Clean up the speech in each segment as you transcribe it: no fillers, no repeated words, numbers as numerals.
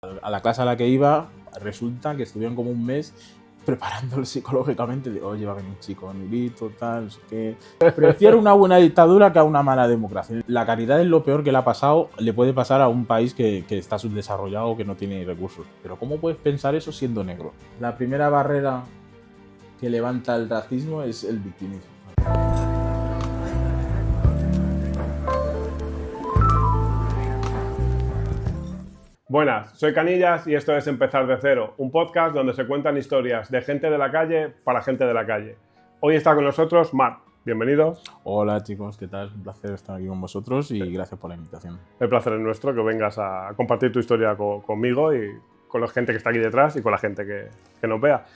A la clase a la que iba, resulta que estuvieron como un mes preparándolo psicológicamente de, oye, va a venir un chico negrito, tal, no sé qué. Prefiero una buena dictadura que a una mala democracia. La caridad es lo peor que le ha pasado, le puede pasar a un país que está subdesarrollado, que no tiene recursos. Pero ¿cómo puedes pensar eso siendo negro? La primera barrera que levanta el racismo es el victimismo. Buenas, soy Canillas y esto es Empezar de Cero, un podcast donde se cuentan historias de gente de la calle para gente de la calle. Hoy está con nosotros Marc, bienvenido. Hola chicos, ¿qué tal? Un placer estar aquí con vosotros y gracias por la invitación. El placer es nuestro que vengas a compartir tu historia conmigo y con la gente que está aquí detrás y con la gente que nos vea.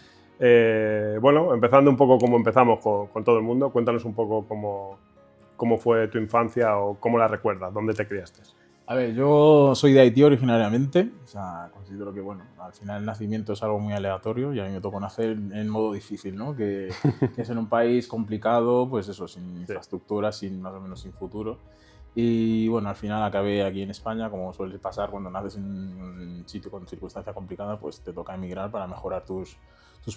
Bueno, empezando un poco como empezamos con todo el mundo, cuéntanos un poco cómo fue tu infancia o cómo la recuerdas, dónde te criaste. A ver, yo soy de Haití originariamente, o sea, considero que, bueno, al final el nacimiento es algo muy aleatorio y a mí me tocó nacer en modo difícil, ¿no? Que es en un país complicado, pues eso, sin infraestructura, más o menos sin futuro. Y bueno, al final acabé aquí en España, como suele pasar cuando naces en un sitio con circunstancia complicada, pues te toca emigrar para mejorar tus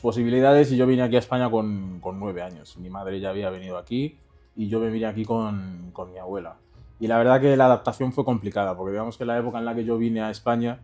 posibilidades. Y yo vine aquí a España con 9 años. Mi madre ya había venido aquí y yo me vine aquí con mi abuela. Y la verdad que la adaptación fue complicada, porque digamos que la época en la que yo vine a España,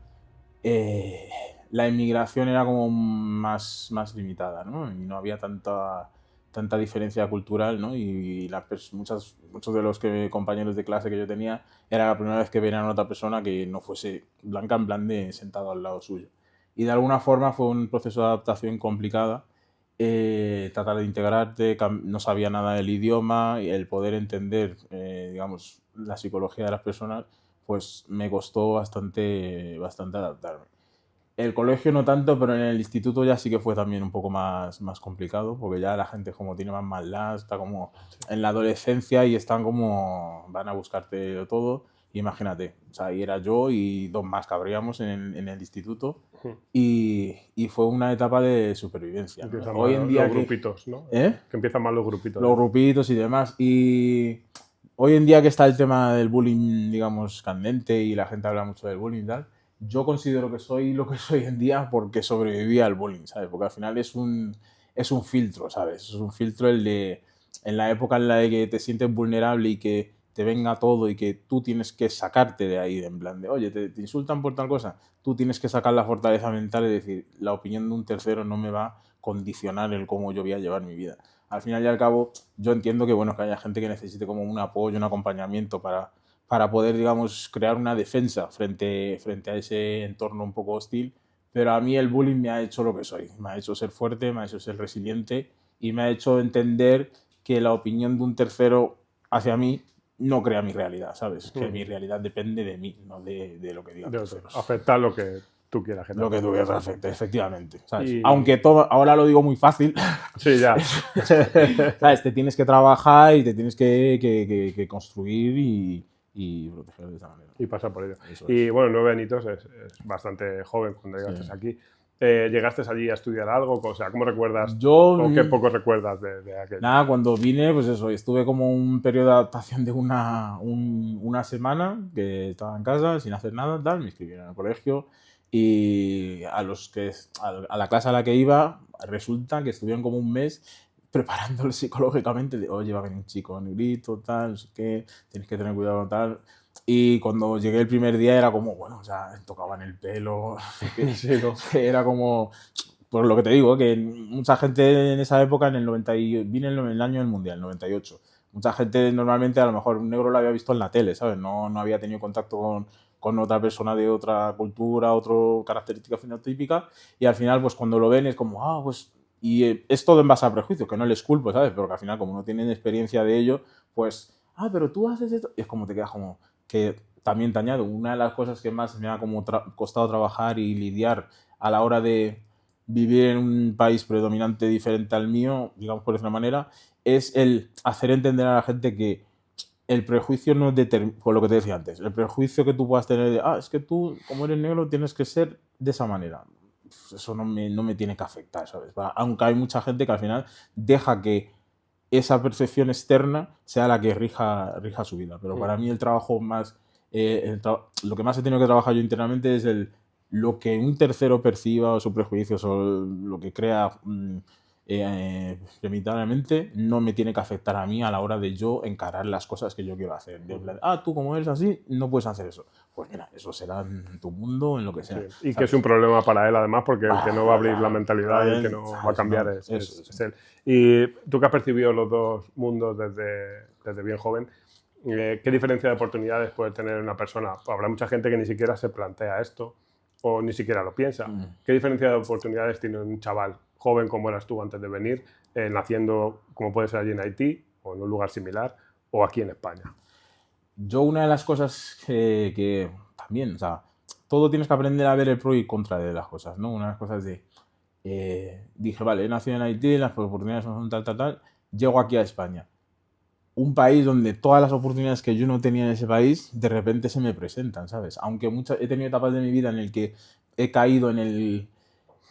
la inmigración era como más limitada, ¿no? Y no había tanta diferencia cultural, ¿no? Y muchos de los compañeros de clase que yo tenía, era la primera vez que veían a otra persona que no fuese blanca, en plan de sentado al lado suyo. Y de alguna forma fue un proceso de adaptación complicada. Tratar de integrarte, no sabía nada del idioma y el poder entender, digamos, la psicología de las personas, pues me costó bastante adaptarme. El colegio no tanto, pero en el instituto ya sí que fue también un poco más complicado, porque ya la gente como tiene más maldad, está como en la adolescencia y están como, van a buscarte todo. Y imagínate, o sea, ahí era yo y dos más que habríamos en el instituto y fue una etapa de supervivencia, ¿no? Hoy en día los grupitos, ¿no? Que empiezan mal los grupitos. Los grupitos y demás. Y hoy en día que está el tema del bullying, digamos, candente y la gente habla mucho del bullying y tal, yo considero que soy lo que soy hoy en día porque sobreviví al bullying, ¿sabes? Porque al final es un filtro, ¿sabes? Es un filtro el de, en la época en la que te sientes vulnerable y que te venga todo y que tú tienes que sacarte de ahí, en plan de, oye, te insultan por tal cosa, tú tienes que sacar la fortaleza mental y decir, la opinión de un tercero no me va a condicionar el cómo yo voy a llevar mi vida. Al final y al cabo, yo entiendo que, bueno, que haya gente que necesite como un apoyo, un acompañamiento para poder, digamos, crear una defensa frente a ese entorno un poco hostil, pero a mí el bullying me ha hecho lo que soy, me ha hecho ser fuerte, me ha hecho ser resiliente y me ha hecho entender que la opinión de un tercero hacia mí no crea mi realidad, ¿sabes? Que mi realidad depende de mí, no de lo que digan terceros. Afecta lo que tú quieras. Lo que tú quieras afecta, efectivamente. ¿Sabes? Aunque ahora lo digo muy fácil. Sí, ya. ¿Sabes? Te tienes que trabajar y te tienes que construir y proteger de esa manera. Y pasar por ello. Y bueno, 9 añitos es bastante joven cuando llegaste aquí. ¿Llegaste allí a estudiar algo? O sea, ¿cómo recuerdas? ¿O qué poco recuerdas de aquello? Nada, cuando vine, pues eso, estuve como un periodo de adaptación de una semana, que estaba en casa sin hacer nada, tal, me inscribieron al colegio y a la clase a la que iba, resulta que estuvieron como un mes preparándolo psicológicamente de, oye, va a venir un chico negrito, tal, no sé qué, tienes que tener cuidado, tal. Y cuando llegué el primer día era como, bueno, o sea, tocaban el pelo, era como, por lo que te digo, que mucha gente en esa época, vine en el año del Mundial, 98, mucha gente normalmente a lo mejor un negro lo había visto en la tele, ¿sabes? No había tenido contacto con otra persona de otra cultura, otra característica fenotípica, y al final, pues cuando lo ven es como, pues... Y es todo en base a prejuicios, que no les culpo, ¿sabes? Pero que al final, como no tienen experiencia de ello, pues, pero tú haces esto, y es como te quedas como... Que también te añado, una de las cosas que más me ha como costado trabajar y lidiar a la hora de vivir en un país predominante diferente al mío, digamos por esa manera, es el hacer entender a la gente que el prejuicio no determina, por lo que te decía antes, el prejuicio que tú puedas tener de, es que tú, como eres negro, tienes que ser de esa manera. Eso no me tiene que afectar, ¿sabes? Aunque hay mucha gente que al final deja que esa percepción externa sea la que rija su vida. Pero para mí el trabajo más... lo que más he tenido que trabajar yo internamente es lo que un tercero perciba o sus prejuicios o lo que crea premeditadamente no me tiene que afectar a mí a la hora de yo encarar las cosas que yo quiero hacer. De plan, tú como eres así, no puedes hacer eso. Pues mira, eso será en tu mundo, en lo que sea. Sí. Y ¿sabes? que es un problema para él, además, porque el que no va a abrir la mentalidad y el que no va a cambiar es él. Y tú que has percibido los dos mundos desde bien joven, ¿qué diferencia de oportunidades puede tener una persona? Habrá mucha gente que ni siquiera se plantea esto o ni siquiera lo piensa. ¿Qué diferencia de oportunidades tiene un chaval joven como eras tú antes de venir, naciendo como puede ser allí en Haití o en un lugar similar o aquí en España? Yo una de las cosas que también, o sea, todo tienes que aprender a ver el pro y contra de las cosas, ¿no? Una de las cosas dije, vale, he nacido en Haití, las oportunidades son tal, llego aquí a España. Un país donde todas las oportunidades que yo no tenía en ese país, de repente se me presentan, ¿sabes? Aunque he tenido etapas de mi vida en el que he caído en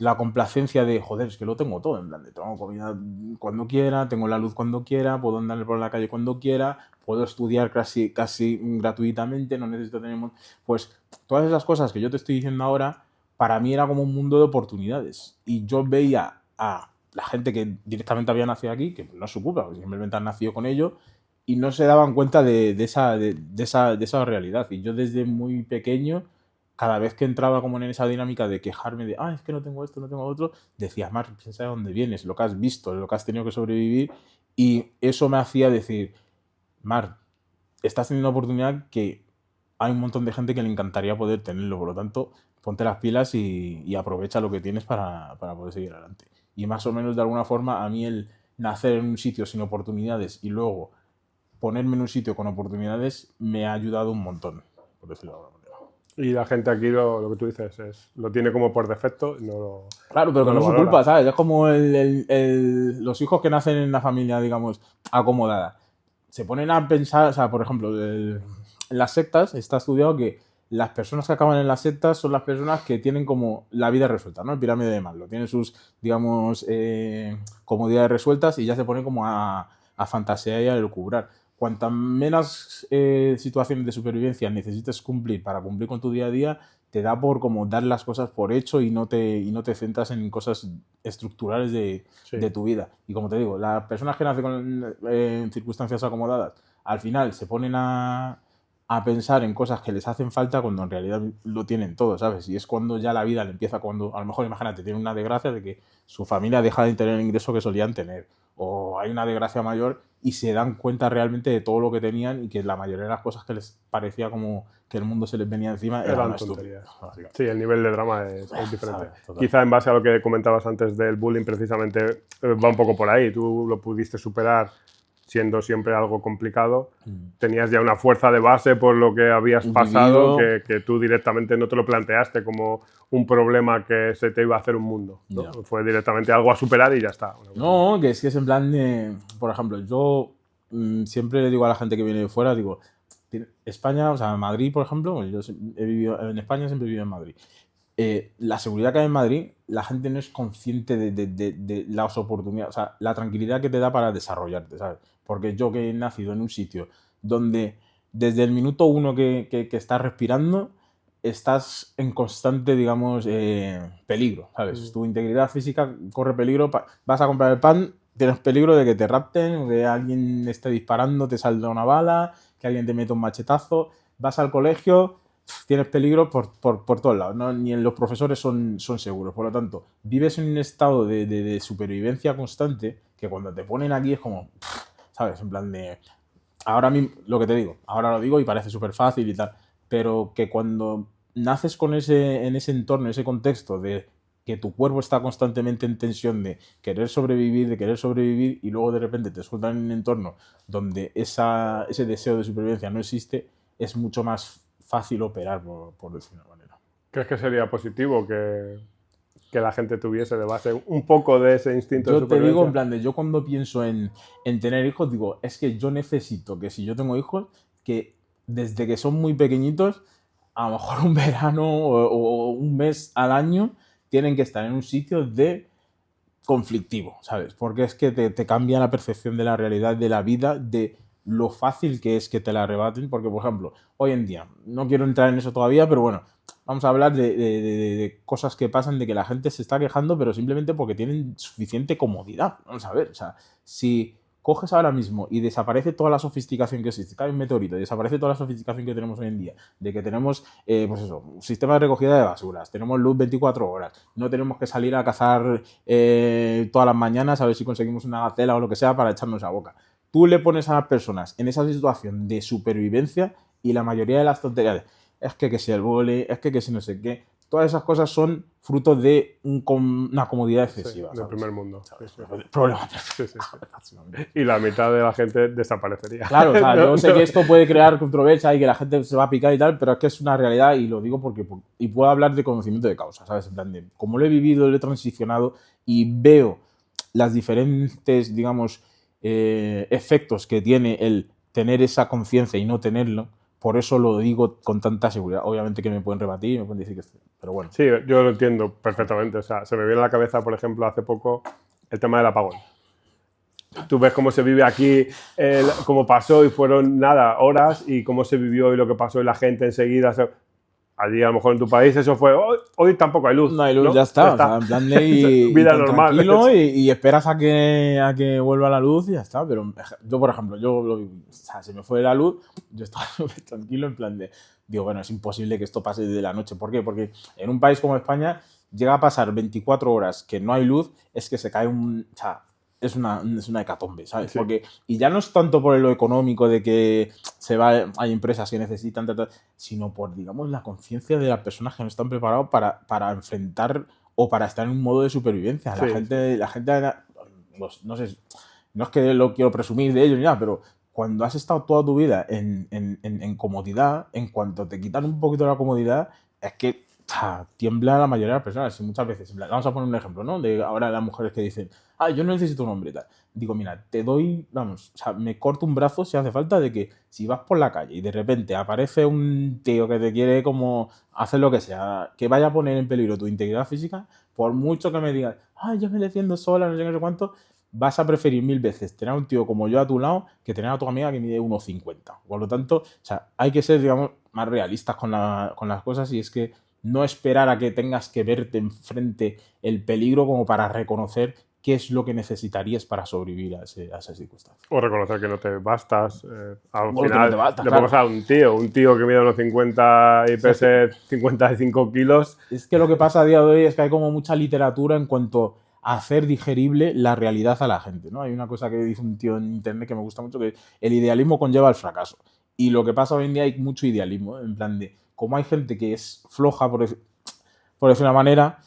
la complacencia de, joder, es que lo tengo todo, en plan, de tengo comida cuando quiera, tengo la luz cuando quiera, puedo andar por la calle cuando quiera, puedo estudiar casi gratuitamente, no necesito tener... Pues todas esas cosas que yo te estoy diciendo ahora, para mí era como un mundo de oportunidades. Y yo veía a la gente que directamente había nacido aquí, que no es su culpa, porque simplemente han nacido con ello, y no se daban cuenta de esa realidad. Y yo desde muy pequeño, cada vez que entraba como en esa dinámica de quejarme de, es que no tengo esto, no tengo otro, decía, Mar, piensa de dónde vienes, lo que has visto, lo que has tenido que sobrevivir, y eso me hacía decir, Mar, estás teniendo una oportunidad que hay un montón de gente que le encantaría poder tenerlo, por lo tanto, ponte las pilas y aprovecha lo que tienes para poder seguir adelante. Y más o menos, de alguna forma, a mí el nacer en un sitio sin oportunidades y luego ponerme en un sitio con oportunidades me ha ayudado un montón, por decirlo de alguna manera. Y la gente aquí lo que tú dices lo tiene como por defecto. Claro, pero que no es su culpa, ¿sabes? Es como los hijos que nacen en una familia, digamos, acomodada. Se ponen a pensar, o sea, por ejemplo, en las sectas está estudiado que las personas que acaban en las sectas son las personas que tienen como la vida resuelta, ¿no? El pirámide de Maslow. Tienen sus, digamos, comodidades resueltas y ya se ponen como a fantasear y a elucubrar. Cuantas menos situaciones de supervivencia necesites cumplir para cumplir con tu día a día, te da por como dar las cosas por hecho y no te centras en cosas estructurales de tu vida. Y como te digo, las personas que nacen en circunstancias acomodadas, al final se ponen a pensar en cosas que les hacen falta cuando en realidad lo tienen todo, ¿sabes? Y es cuando ya la vida le empieza, cuando a lo mejor, imagínate, tiene una desgracia de que su familia deja de tener el ingreso que solían tener, o hay una desgracia mayor y se dan cuenta realmente de todo lo que tenían y que la mayoría de las cosas que les parecía como que el mundo se les venía encima eran tonterías. Sí, el nivel de drama es diferente. ¿Sabes? Quizá en base a lo que comentabas antes del bullying, precisamente va un poco por ahí. Tú lo pudiste superar siendo siempre algo complicado. Tenías ya una fuerza de base por lo que habías pasado, que tú directamente no te lo planteaste como un problema que se te iba a hacer un mundo, ¿no? Yeah. Fue directamente algo a superar y ya está. No, que es en plan de... Por ejemplo, yo siempre le digo a la gente que viene de fuera, digo, España, o sea, Madrid, por ejemplo, yo he vivido en España, siempre he vivido en Madrid. La seguridad que hay en Madrid, la gente no es consciente de las oportunidades, o sea, la tranquilidad que te da para desarrollarte, ¿sabes? Porque yo que he nacido en un sitio donde desde el minuto 1 que estás respirando, estás en constante, digamos, peligro, ¿sabes? Tu integridad física corre peligro, vas a comprar el pan, tienes peligro de que te rapten, que alguien esté disparando, te salga una bala, que alguien te meta un machetazo, vas al colegio, tienes peligro por todos lados, ¿no? Ni los profesores son seguros. Por lo tanto, vives en un estado de supervivencia constante que cuando te ponen aquí es como, ¿sabes? En plan de... Ahora mismo, lo que te digo, ahora lo digo y parece súper fácil y tal, pero que cuando naces en ese entorno, en ese contexto de que tu cuerpo está constantemente en tensión de querer sobrevivir y luego de repente te sueltan en un entorno donde ese deseo de supervivencia no existe, es mucho más fácil operar, por decirlo de una manera. ¿Crees que sería positivo que la gente tuviese de base un poco de ese instinto de supervivencia? Yo te digo, en plan de, yo cuando pienso en tener hijos, digo, es que yo necesito que si yo tengo hijos, que desde que son muy pequeñitos, a lo mejor un verano o un mes al año, tienen que estar en un sitio de conflictivo, ¿sabes? Porque es que te cambia la percepción de la realidad, de la vida, de lo fácil que es que te la arrebaten, porque, por ejemplo, hoy en día, no quiero entrar en eso todavía, pero bueno, vamos a hablar de cosas que pasan, de que la gente se está quejando, pero simplemente porque tienen suficiente comodidad. Vamos a ver, o sea, si coges ahora mismo y desaparece toda la sofisticación que existe, cae un meteorito y desaparece toda la sofisticación que tenemos hoy en día, de que tenemos, pues eso, un sistema de recogida de basuras, tenemos luz 24 horas, no tenemos que salir a cazar todas las mañanas a ver si conseguimos una gacela o lo que sea para echarnos a boca. Tú le pones a las personas en esa situación de supervivencia y la mayoría de las tonterías, es que si el vole, es que si no sé qué, todas esas cosas son fruto de una comodidad excesiva. Sí, del primer mundo. Sí, sí. Problema. Sí, sí, sí. Y la mitad de la gente desaparecería. Claro, o sea, yo sé que esto puede crear controversia y que la gente se va a picar y tal, pero es que es una realidad y lo digo porque y puedo hablar de conocimiento de causa, ¿sabes? En plan de cómo lo he vivido, lo he transicionado y veo las diferentes, digamos, efectos que tiene el tener esa conciencia y no tenerlo. Por eso lo digo con tanta seguridad. Obviamente que me pueden rebatir, me pueden decir que... Pero bueno. Sí, yo lo entiendo perfectamente. O sea, se me viene a la cabeza, por ejemplo, hace poco el tema del apagón. Tú ves cómo se vive aquí, cómo pasó y fueron, nada, horas, y cómo se vivió y lo que pasó y la gente enseguida... Allí, a lo mejor en tu país, eso fue, hoy tampoco hay luz. No hay luz, ¿no? Ya está. O sea, en plan de vida normal. Tranquilo y esperas a que vuelva la luz y ya está. Pero yo, por ejemplo, o sea, se me fue la luz, yo estaba tranquilo en plan de, digo, bueno, es imposible que esto pase de la noche. ¿Por qué? Porque en un país como España llega a pasar 24 horas que no hay luz, es que se cae o sea, es una hecatombe, ¿sabes? Sí. Porque, y ya no es tanto por lo económico de que hay empresas que necesitan, sino por, digamos, la conciencia de las personas que no están preparados para enfrentar o para estar en un modo de supervivencia. La gente, pues, no sé, no es que lo quiero presumir de ello ni nada, pero cuando has estado toda tu vida en comodidad, en cuanto te quitan un poquito la comodidad, es que tiembla la mayoría de las personas. Y muchas veces, vamos a poner un ejemplo, ¿no? De ahora las mujeres que dicen, yo no necesito un hombre y tal. Digo, mira, te doy, vamos, o sea, me corto un brazo si hace falta de que si vas por la calle y de repente aparece un tío que te quiere como hacer lo que sea, que vaya a poner en peligro tu integridad física, por mucho que me digas, yo me defiendo sola, no sé qué, no sé cuánto, vas a preferir 1000 veces tener a un tío como yo a tu lado que tener a tu amiga que mide 1,50. Por lo tanto, o sea, hay que ser, digamos, más realistas con las cosas y es que no esperar a que tengas que verte enfrente el peligro como para reconocer qué es lo que necesitarías para sobrevivir a esa circunstancia. O reconocer que no te bastas. Al O final, no basta, le ponemos a un tío que mide unos 50 y pese 55 kilos. Es que lo que pasa a día de hoy es que hay como mucha literatura en cuanto a hacer digerible la realidad a la gente, ¿no? Hay una cosa que dice un tío en internet que me gusta mucho, que el idealismo conlleva el fracaso. Y lo que pasa hoy en día hay mucho idealismo, en plan de, como hay gente que es floja, por decir una manera,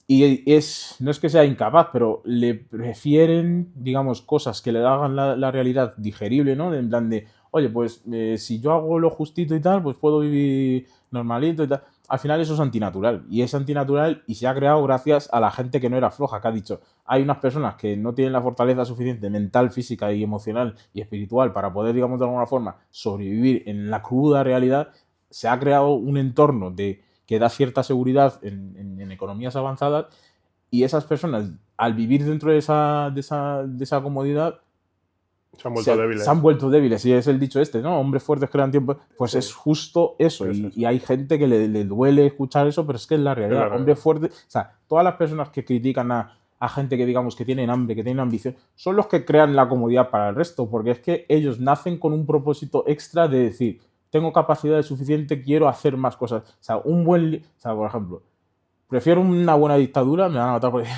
y no es que sea incapaz, pero le prefieren, digamos, cosas que le hagan la realidad digerible, ¿no? En plan de, oye, pues si yo hago lo justito y tal, pues puedo vivir normalito y tal. Al final eso es antinatural. Y es antinatural y se ha creado gracias a la gente que no era floja, que ha dicho, hay unas personas que no tienen la fortaleza suficiente mental, física y emocional y espiritual para poder, digamos, de alguna forma sobrevivir en la cruda realidad. Se ha creado un entorno que da cierta seguridad en economías avanzadas y esas personas, al vivir dentro de esa comodidad, se han vuelto débiles. Se han vuelto débiles, y es el dicho este, ¿no? Hombres fuertes crean tiempo. Pues sí, es justo eso. Y hay gente que le duele escuchar eso, pero es que es la realidad. Hombres fuertes, o sea, todas las personas que critican a gente que, digamos, que tienen hambre, que tienen ambición, son los que crean la comodidad para el resto, porque es que ellos nacen con un propósito extra de decir, tengo capacidad suficiente, quiero hacer más cosas. O sea, por ejemplo, prefiero una buena dictadura, me van a matar por eso.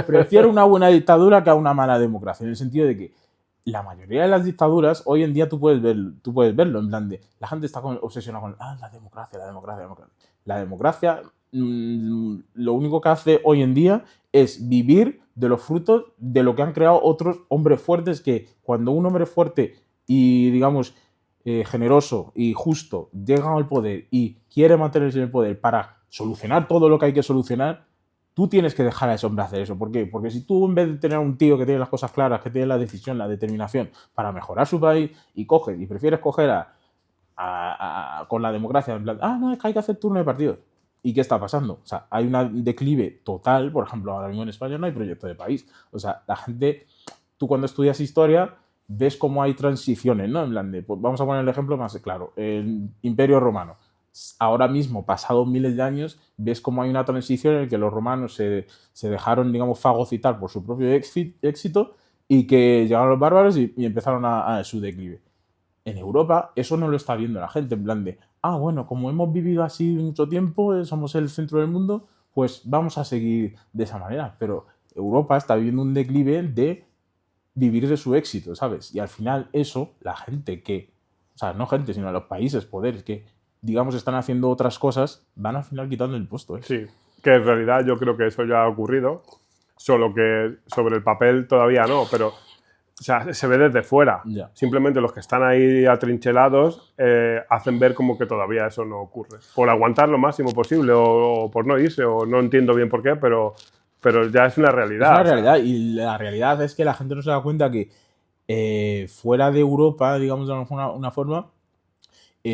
Prefiero una buena dictadura que a una mala democracia, en el sentido de que la mayoría de las dictaduras, hoy en día tú puedes verlo, en plan de, la gente está obsesionada con, la democracia. La democracia, lo único que hace hoy en día es vivir de los frutos de lo que han creado otros hombres fuertes, que cuando un hombre fuerte y, digamos, generoso y justo llega al poder y quiere mantenerse en el poder para solucionar todo lo que hay que solucionar, tú tienes que dejar a ese hombre hacer eso. ¿Por qué? Porque si tú, en vez de tener un tío que tiene las cosas claras, que tiene la decisión, la determinación para mejorar su país, y prefieres coger con la democracia, en plan, no, es que hay que hacer turno de partidos. ¿Y qué está pasando? O sea, hay un declive total. Por ejemplo, ahora mismo en España no hay proyecto de país. O sea, la gente, tú cuando estudias historia, ves cómo hay transiciones, ¿no? En plan de, pues vamos a poner el ejemplo más claro, el Imperio Romano. ahora mismo, pasados miles de años, ves cómo hay una transición en la que los romanos se dejaron, digamos, fagocitar por su propio éxito y que llegaron los bárbaros y empezaron a su declive. En Europa eso no lo está viendo la gente, en plan de, bueno, como hemos vivido así mucho tiempo, somos el centro del mundo, pues vamos a seguir de esa manera. Pero Europa está viviendo un declive de vivir de su éxito, ¿sabes? Y al final eso, la gente que, o sea, no gente, sino los países, poderes que, digamos, están haciendo otras cosas, van al final quitando el puesto. Sí, que en realidad yo creo que eso ya ha ocurrido, solo que sobre el papel todavía no, pero o sea, se ve desde fuera. Ya. Simplemente los que están ahí atrinchelados hacen ver como que todavía eso no ocurre. Por aguantar lo máximo posible o por no irse, o no entiendo bien por qué, pero ya es una realidad. Es una realidad, y la realidad es que la gente no se da cuenta que fuera de Europa, digamos de una forma,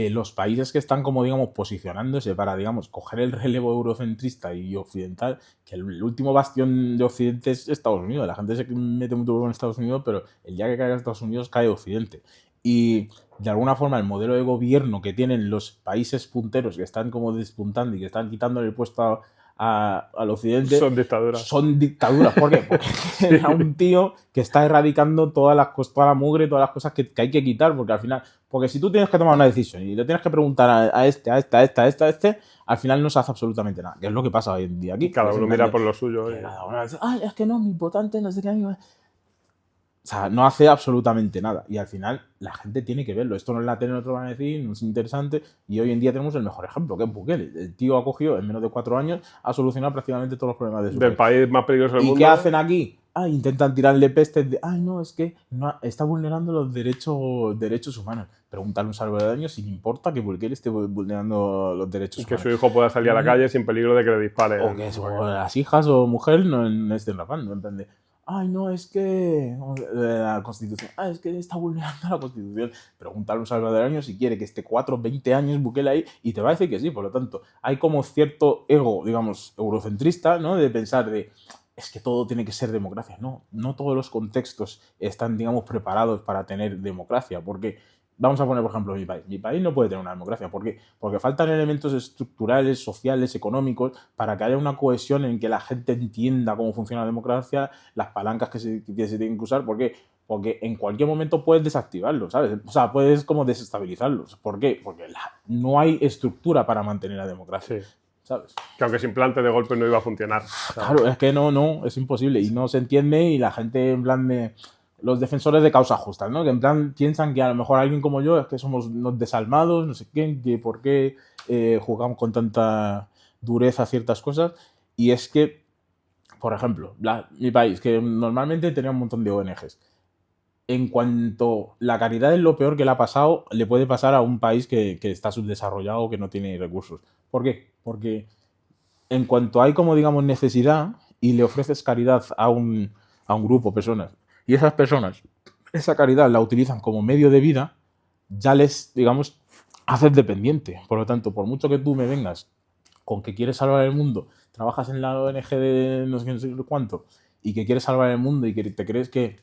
los países que están como, digamos, posicionándose para, digamos, coger el relevo eurocentrista y occidental, que el último bastión de Occidente es Estados Unidos. La gente se mete mucho con Estados Unidos, pero el día que caiga Estados Unidos cae Occidente. Y de alguna forma el modelo de gobierno que tienen los países punteros que están como despuntando y que están quitándole el puesto al occidente son dictaduras. Son dictaduras. ¿Por qué? Porque era un tío que está erradicando toda la mugre, todas las cosas que hay que quitar, porque al final, porque si tú tienes que tomar una decisión y le tienes que preguntar a este, al final no se hace absolutamente nada, que es lo que pasa hoy en día aquí. Cada uno mira por lo suyo. Cada uno dice, es que no, mi votante, no sé qué. O sea, no hace absolutamente nada. Y al final la gente tiene que verlo. Esto no es la tele, no te lo van a decir, no es interesante. Y hoy en día tenemos el mejor ejemplo, que es Bukele. El tío ha cogido, en menos de 4 años, ha solucionado prácticamente todos los problemas de su del país más peligroso del mundo. ¿Y qué hacen aquí? Intentan tirarle pestes de, no, es que no, está vulnerando los derechos humanos. Preguntarle a un salvadoreño si le importa que Bukele esté vulnerando los derechos humanos. Que su hijo pueda salir a la calle sin peligro de que le disparen. O que las hijas o mujer no estén rapando. ¿Entiendes? No, es que la Constitución, es que está vulnerando la Constitución. Preguntarle a un salvadoreño si quiere que esté 4 o 20 años Bukele ahí y te va a decir que sí. Por lo tanto, hay como cierto ego, digamos, eurocentrista, ¿no? De pensar es que todo tiene que ser democracia. No todos los contextos están, digamos, preparados para tener democracia. Porque vamos a poner, por ejemplo, mi país. Mi país no puede tener una democracia. ¿Por qué? Porque faltan elementos estructurales, sociales, económicos, para que haya una cohesión en que la gente entienda cómo funciona la democracia, las palancas que se tienen que usar. ¿Por qué? Porque en cualquier momento puedes desactivarlo, ¿sabes? O sea, puedes como desestabilizarlos. ¿Por qué? Porque no hay estructura para mantener la democracia. Sí. ¿Sabes? Que aunque se implante de golpe no iba a funcionar. ¿sabes? Claro, es que no, es imposible. Y no se entiende y la gente en plan de... Los defensores de causas justas, ¿no? Que en plan piensan que a lo mejor alguien como yo es que somos unos desalmados, no sé qué, que por qué jugamos con tanta dureza ciertas cosas. Y es que, por ejemplo, mi país, que normalmente tenía un montón de ONGs. En cuanto la caridad es lo peor que le ha pasado, le puede pasar a un país que está subdesarrollado o que no tiene recursos. ¿Por qué? Porque en cuanto hay como, digamos, necesidad y le ofreces caridad a un grupo, personas, y esas personas, esa caridad la utilizan como medio de vida, ya les, digamos, haces dependiente. Por lo tanto, por mucho que tú me vengas con que quieres salvar el mundo, trabajas en la ONG de no sé cuánto, y que quieres salvar el mundo y que te crees que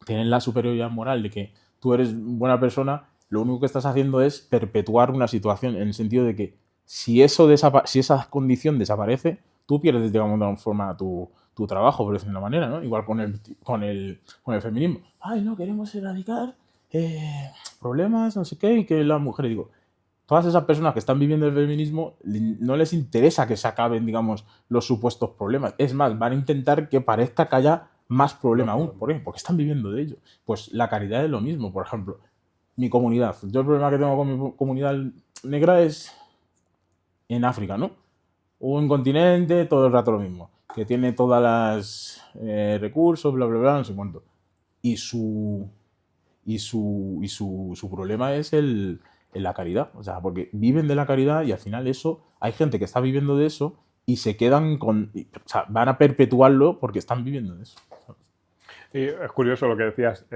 tienes la superioridad moral de que tú eres buena persona, lo único que estás haciendo es perpetuar una situación, en el sentido de que si esa condición desaparece, tú pierdes, digamos, de alguna forma tu trabajo, por decirlo de una manera, ¿no? Igual con el feminismo. No, queremos erradicar problemas, no sé qué, y que las mujeres, digo, todas esas personas que están viviendo el feminismo no les interesa que se acaben, digamos, los supuestos problemas. Es más, van a intentar que parezca que haya más problema aún. ¿Por qué? Porque están viviendo de ello. Pues la caridad es lo mismo. Por ejemplo, mi comunidad. Yo el problema que tengo con mi comunidad negra es en África, ¿no? Un continente, todo el rato lo mismo, que tiene todas las recursos, bla, bla, bla, no sé cuánto. Y su problema es la caridad. O sea, porque viven de la caridad y al final eso, hay gente que está viviendo de eso y se quedan o sea, van a perpetuarlo porque están viviendo de eso. Y es curioso lo que decías.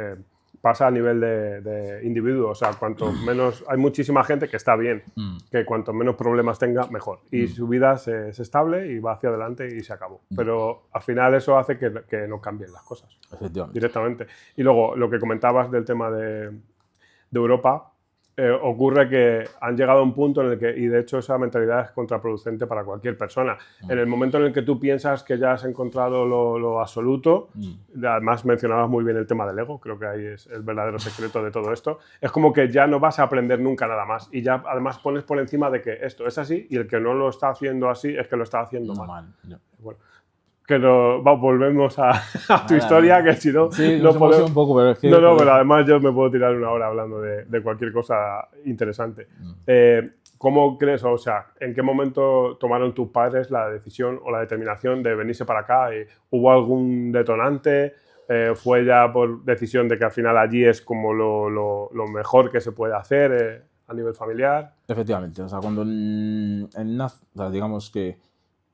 Pasa a nivel de individuo, o sea, cuanto menos, hay muchísima gente que está bien, que cuanto menos problemas tenga, mejor. Y su vida es estable y va hacia adelante y se acabó. Pero al final eso hace que no cambien las cosas Efectivamente. directamente. Y luego, lo que comentabas del tema de Europa, ocurre que han llegado a un punto en el que, y de hecho esa mentalidad es contraproducente para cualquier persona, en el momento en el que tú piensas que ya has encontrado lo absoluto, además mencionabas muy bien el tema del ego, creo que ahí es el verdadero secreto de todo esto, es como que ya no vas a aprender nunca nada más y ya además pones por encima de que esto es así y el que no lo está haciendo así es que lo está haciendo mal. No. Bueno, que volvemos a tu historia, que si no, sí, no podemos... un poco, pero es que... No, pero además yo me puedo tirar una hora hablando de cualquier cosa interesante. ¿Cómo crees, o sea, en qué momento tomaron tus padres la decisión o la determinación de venirse para acá? ¿Hubo algún detonante? ¿Fue ya por decisión de que al final allí es como lo mejor que se puede hacer a nivel familiar? Efectivamente, o sea, cuando o sea, digamos que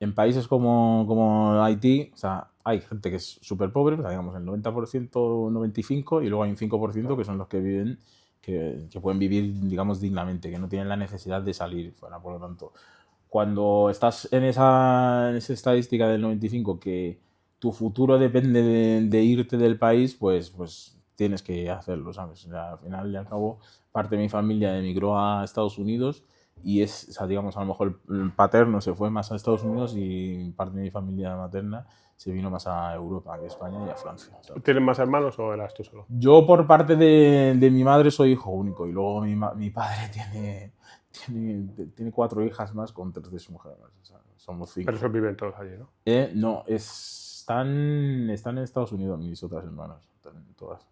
en países como Haití, o sea, hay gente que es súper pobre, o sea, digamos el 90%, 95%, y luego hay un 5% que son los que viven, que pueden vivir, digamos, dignamente, que no tienen la necesidad de salir fuera. Por lo tanto, cuando estás en esa estadística del 95%, que tu futuro depende de irte del país, pues tienes que hacerlo, ¿sabes? O sea, al final y al cabo, parte de mi familia emigró a Estados Unidos y o sea, digamos, a lo mejor el paterno se fue más a Estados Unidos y parte de mi familia materna se vino más a Europa, a España y a Francia, ¿sabes? ¿Tienes más hermanos o eras tú solo? Yo por parte de mi madre soy hijo único y luego mi padre tiene 4 hijas más con 3 de su mujer. O sea, somos 5. Pero esos viven todos allí, ¿no? No, están en Estados Unidos mis otras hermanas, todas.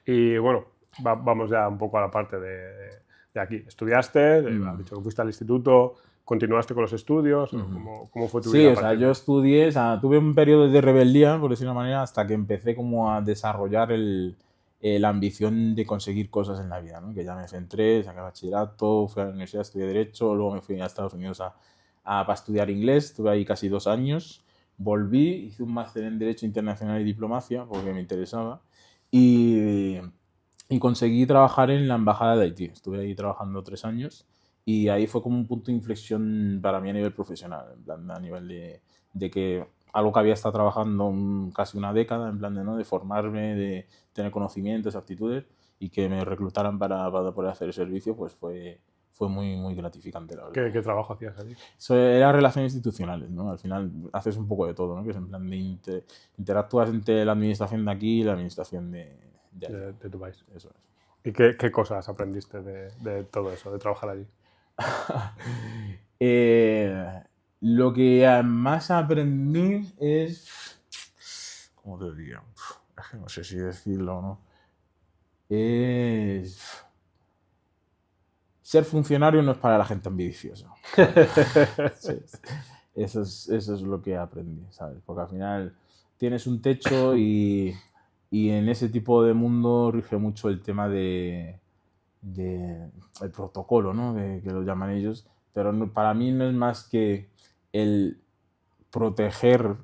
Y bueno, vamos ya un poco a la parte de aquí. Estudiaste, has dicho que fuiste al instituto, continuaste con los estudios, ¿cómo fue tu vida? Sí, o sea, yo estudié, o sea, tuve un periodo de rebeldía, por decirlo de una manera, hasta que empecé como a desarrollar la ambición de conseguir cosas en la vida, ¿no? Que ya me centré, saqué bachillerato, fui a la universidad, estudié Derecho, luego me fui a Estados Unidos para estudiar inglés, estuve ahí casi 2 años, volví, hice un máster en Derecho Internacional y Diplomacia, porque me interesaba, y conseguí trabajar en la Embajada de Haití. Estuve ahí trabajando 3 años y ahí fue como un punto de inflexión para mí a nivel profesional, en plan, a nivel de que algo que había estado trabajando casi una década, en plan de formarme, de tener conocimientos, aptitudes, y que me reclutaran para poder hacer el servicio, pues fue muy, muy gratificante, la verdad. ¿Qué trabajo hacías allí? Eso era relaciones institucionales, ¿no? Al final haces un poco de todo, ¿no? Que es en plan de interactúas entre la administración de aquí y la administración de tu país. Eso es. ¿Y qué cosas aprendiste de todo eso, de trabajar allí? Lo que más aprendí es... ¿Cómo te diría? No sé si decirlo o no. Ser funcionario no es para la gente ambiciosa. Sí. Eso es lo que aprendí, ¿sabes? Porque al final tienes un techo y en ese tipo de mundo rige mucho el tema el protocolo, ¿no? Que lo llaman ellos. Pero para mí no es más que el proteger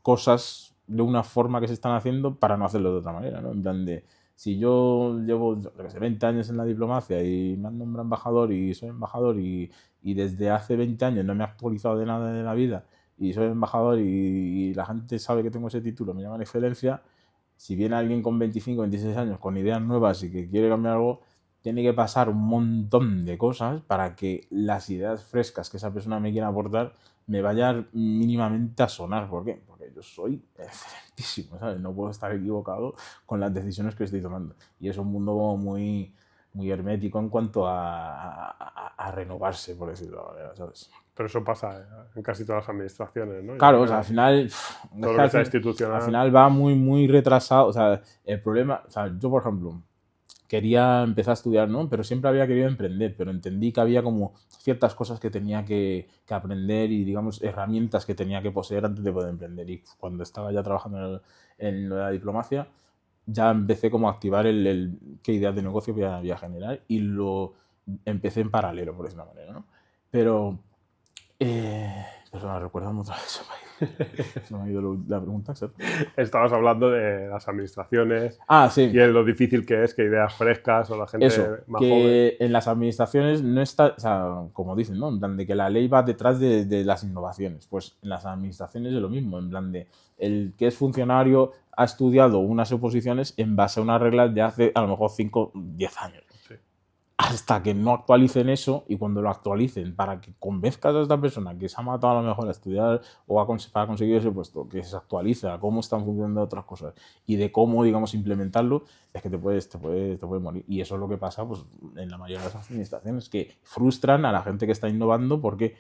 cosas de una forma que se están haciendo para no hacerlo de otra manera, ¿no? En plan de, si yo llevo 20 años en la diplomacia y me han nombrado embajador y soy embajador y desde hace 20 años no me he actualizado de nada de la vida y soy embajador y la gente sabe que tengo ese título, me llaman excelencia, si viene alguien con 25, 26 años con ideas nuevas y que quiere cambiar algo, tiene que pasar un montón de cosas para que las ideas frescas que esa persona me quiera aportar me vayan mínimamente a sonar. ¿Por qué? Porque yo soy excelentísimo, ¿sabes? No puedo estar equivocado con las decisiones que estoy tomando. Y es un mundo como muy, muy hermético en cuanto a renovarse, por decirlo de alguna manera, ¿sabes? Pero eso pasa en casi todas las administraciones, ¿no? Claro, o sea, al final... todo lo que sea institucional. Al final va muy, muy retrasado. O sea, el problema... O sea, yo, por ejemplo, quería empezar a estudiar, ¿no? Pero siempre había querido emprender, pero entendí que había como ciertas cosas que tenía que aprender y, digamos, herramientas que tenía que poseer antes de poder emprender. Y cuando estaba ya trabajando en la diplomacia, ya empecé como a activar qué ideas de negocio voy a generar y lo empecé en paralelo, por decirlo de una manera, ¿no? Pero recuérdame otra vez. Se me ha ido la pregunta, ¿sabes? Estabas hablando de las administraciones Sí. Y de lo difícil que es que ideas frescas o la gente más que joven. En las administraciones no está, o sea, como dicen, ¿no? En plan de que la ley va detrás de las innovaciones. Pues en las administraciones es lo mismo, en plan de el que es funcionario ha estudiado unas oposiciones en base a unas reglas de hace a lo mejor 5 o 10 años. Sí. hasta que no actualicen eso, y cuando lo actualicen, para que convenzcas a esta persona que se ha matado a lo mejor a estudiar o para conseguir ese puesto, que se actualice a cómo están funcionando otras cosas y de cómo, digamos, implementarlo, es que te puedes morir. Y eso es lo que pasa pues, en la mayoría de las administraciones, que frustran a la gente que está innovando porque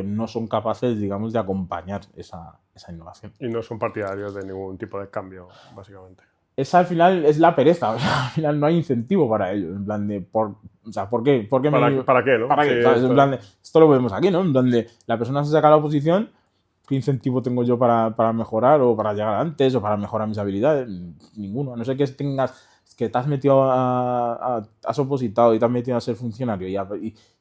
no son capaces, digamos, de acompañar esa innovación. Y no son partidarios de ningún tipo de cambio, básicamente. Esa al final es la pereza, o sea, al final no hay incentivo para ello, en plan de, ¿por qué? ¿Para qué, no? ¿Para qué? Sí, ¿Sabes? En plan de, esto lo vemos aquí, ¿no? En plan de, la persona se saca a la oposición, ¿qué incentivo tengo yo para mejorar o para llegar antes o para mejorar mis habilidades? Ninguno, a no ser que que te has metido has opositado y te has metido a ser funcionario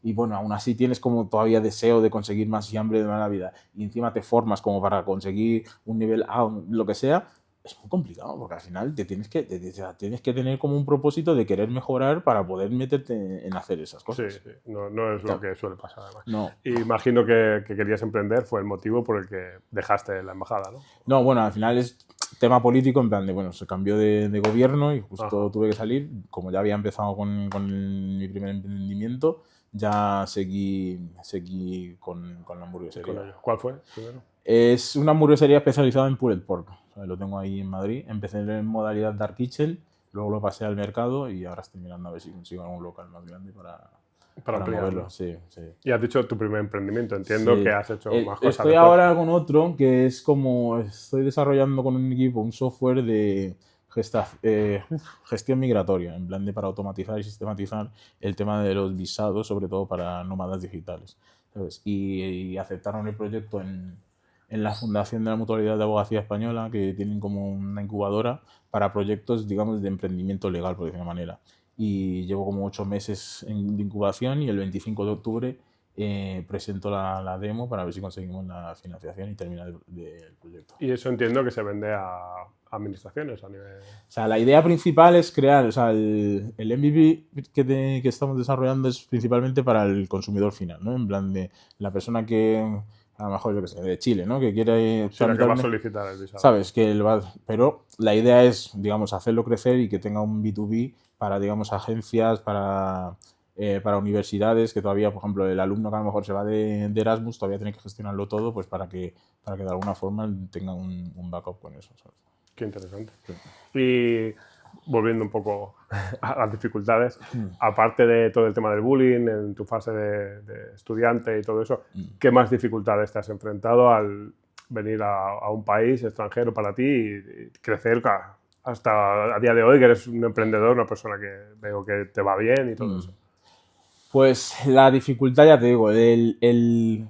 y bueno, aún así tienes como todavía deseo de conseguir más y hambre de la vida y encima te formas como para conseguir un nivel A, lo que sea. Es muy complicado porque al final tienes que tener como un propósito de querer mejorar para poder meterte en hacer esas cosas. Sí. No es lo que suele pasar, además. No. Y imagino que querías emprender, fue el motivo por el que dejaste la embajada, ¿no? No, bueno, al final es tema político, en plan de, bueno, se cambió de gobierno y justo Ajá. tuve que salir. Como ya había empezado con mi primer emprendimiento, ya seguí con la hamburguesería. ¿Cuál fue primero? Es una hamburguesería especializada en pulled pork. O sea, lo tengo ahí en Madrid. Empecé en modalidad dark kitchen, luego lo pasé al mercado y ahora estoy mirando a ver si consigo algún local más grande para ampliarlo. moverlo. Sí. Y has dicho tu primer emprendimiento. Entiendo que has hecho más cosas. Estoy ahora con otro que es como... Estoy desarrollando con un equipo un software de gestión migratoria, en plan de para automatizar y sistematizar el tema de los visados, sobre todo para nómadas digitales, ¿sabes? Y aceptaron el proyecto en la Fundación de la Mutualidad de Abogacía Española, que tienen como una incubadora para proyectos, digamos, de emprendimiento legal, por decir una manera. Y llevo como 8 meses de incubación y el 25 de octubre presento la demo para ver si conseguimos la financiación y terminar el proyecto. Y eso entiendo que se vende a administraciones a nivel... O sea, la idea principal es crear, o sea, el MVP que estamos desarrollando es principalmente para el consumidor final, ¿no? En plan de la persona que, a lo mejor, yo que sé, de Chile, ¿no? Que quiere... Sí, la que va a solicitar el visado. Sabes, pero la idea es, digamos, hacerlo crecer y que tenga un B2B para, digamos, agencias, para universidades, que todavía, por ejemplo, el alumno que a lo mejor se va de Erasmus todavía tiene que gestionarlo todo, pues para que de alguna forma tenga un backup con eso, ¿sabes? Qué interesante. Sí. Y volviendo un poco a las dificultades, aparte de todo el tema del bullying, en tu fase de estudiante y todo eso, ¿qué más dificultades te has enfrentado al venir a un país extranjero para ti y crecer hasta a día de hoy, que eres un emprendedor, una persona que veo que te va bien y todo eso? Pues la dificultad, ya te digo, el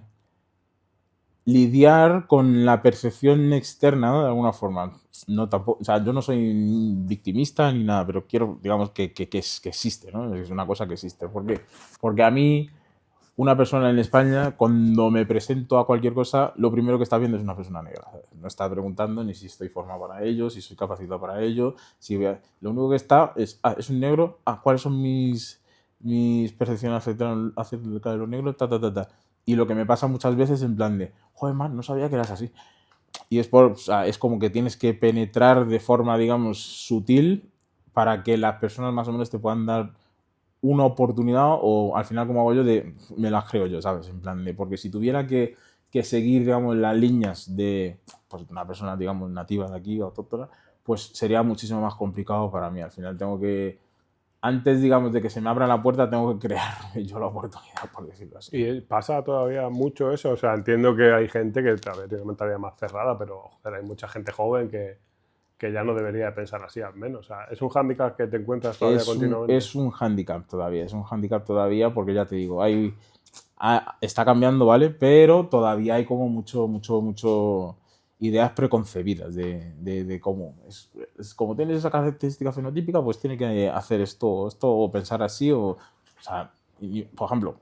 lidiar con la percepción externa, ¿no? De alguna forma. No, tampoco, o sea, yo no soy victimista ni nada, pero quiero, digamos, que existe, ¿no? Es una cosa que existe. ¿Por qué? Porque a mí, una persona en España, cuando me presento a cualquier cosa, lo primero que está viendo es una persona negra. No está preguntando ni si estoy formado para ello, si soy capacitado para ello. Lo único que está es, es un negro, ¿cuáles son mis percepciones acerca de los negros? Y lo que me pasa muchas veces en plan de, joder, man, no sabía que eras así. Y o sea, es como que tienes que penetrar de forma, digamos, sutil para que las personas más o menos te puedan dar una oportunidad o al final, como hago yo, me las creo yo, ¿sabes? En plan de, porque si tuviera que seguir, digamos, las líneas de pues, una persona, digamos, nativa de aquí o autóctona, pues sería muchísimo más complicado para mí. Al final tengo que, antes, digamos, de que se me abra la puerta, tengo que crear yo la oportunidad, por decirlo así. ¿Y pasa todavía mucho eso? O sea, entiendo que hay gente que tal vez tiene una mentalidad más cerrada, pero joder, hay mucha gente joven que ya no debería de pensar así, al menos. O sea, ¿es un hándicap que te encuentras todavía continuamente? Es un hándicap todavía, porque ya te digo, está cambiando, ¿vale? Pero todavía hay como mucho ideas preconcebidas de cómo es como tienes esa característica fenotípica, pues tiene que hacer esto o pensar así o sea, por ejemplo,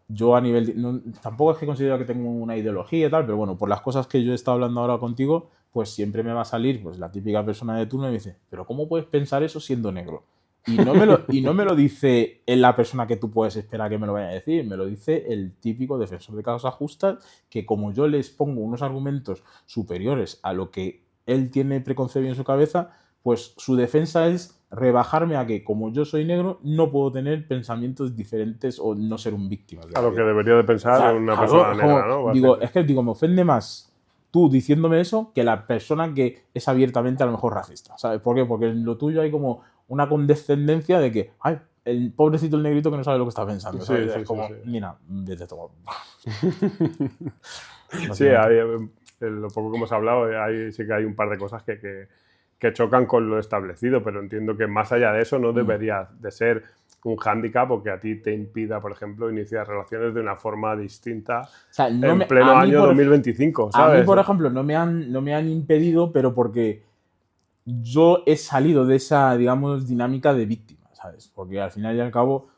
yo a nivel tampoco es que considero que tengo una ideología y tal, pero bueno, por las cosas que yo he estado hablando ahora contigo, pues siempre me va a salir pues la típica persona de turno y me dice, pero ¿cómo puedes pensar eso siendo negro? Y no me lo dice la persona que tú puedes esperar que me lo vaya a decir, me lo dice el típico defensor de causas justas, que como yo les pongo unos argumentos superiores a lo que él tiene preconcebido en su cabeza, pues su defensa es rebajarme a que, como yo soy negro, no puedo tener pensamientos diferentes o no ser un víctima. A lo que debería de pensar una persona negra, ¿no? Digo, me ofende más tú diciéndome eso que la persona que es abiertamente a lo mejor racista, ¿sabes? ¿Por qué? Porque en lo tuyo hay como una condescendencia de que, ay, el pobrecito el negrito que no sabe lo que está pensando, ¿sabes? Sí, es como, sí. mira, vete a tomar. Sí, lo poco que hemos hablado, sí que hay un par de cosas que chocan con lo establecido, pero entiendo que más allá de eso no debería de ser un hándicap o que a ti te impida, por ejemplo, iniciar relaciones de una forma distinta en pleno año 2025, ¿sabes? A mí, por ejemplo, no me han impedido, pero porque yo he salido de esa, digamos, dinámica de víctima, ¿sabes? Porque al final y al cabo,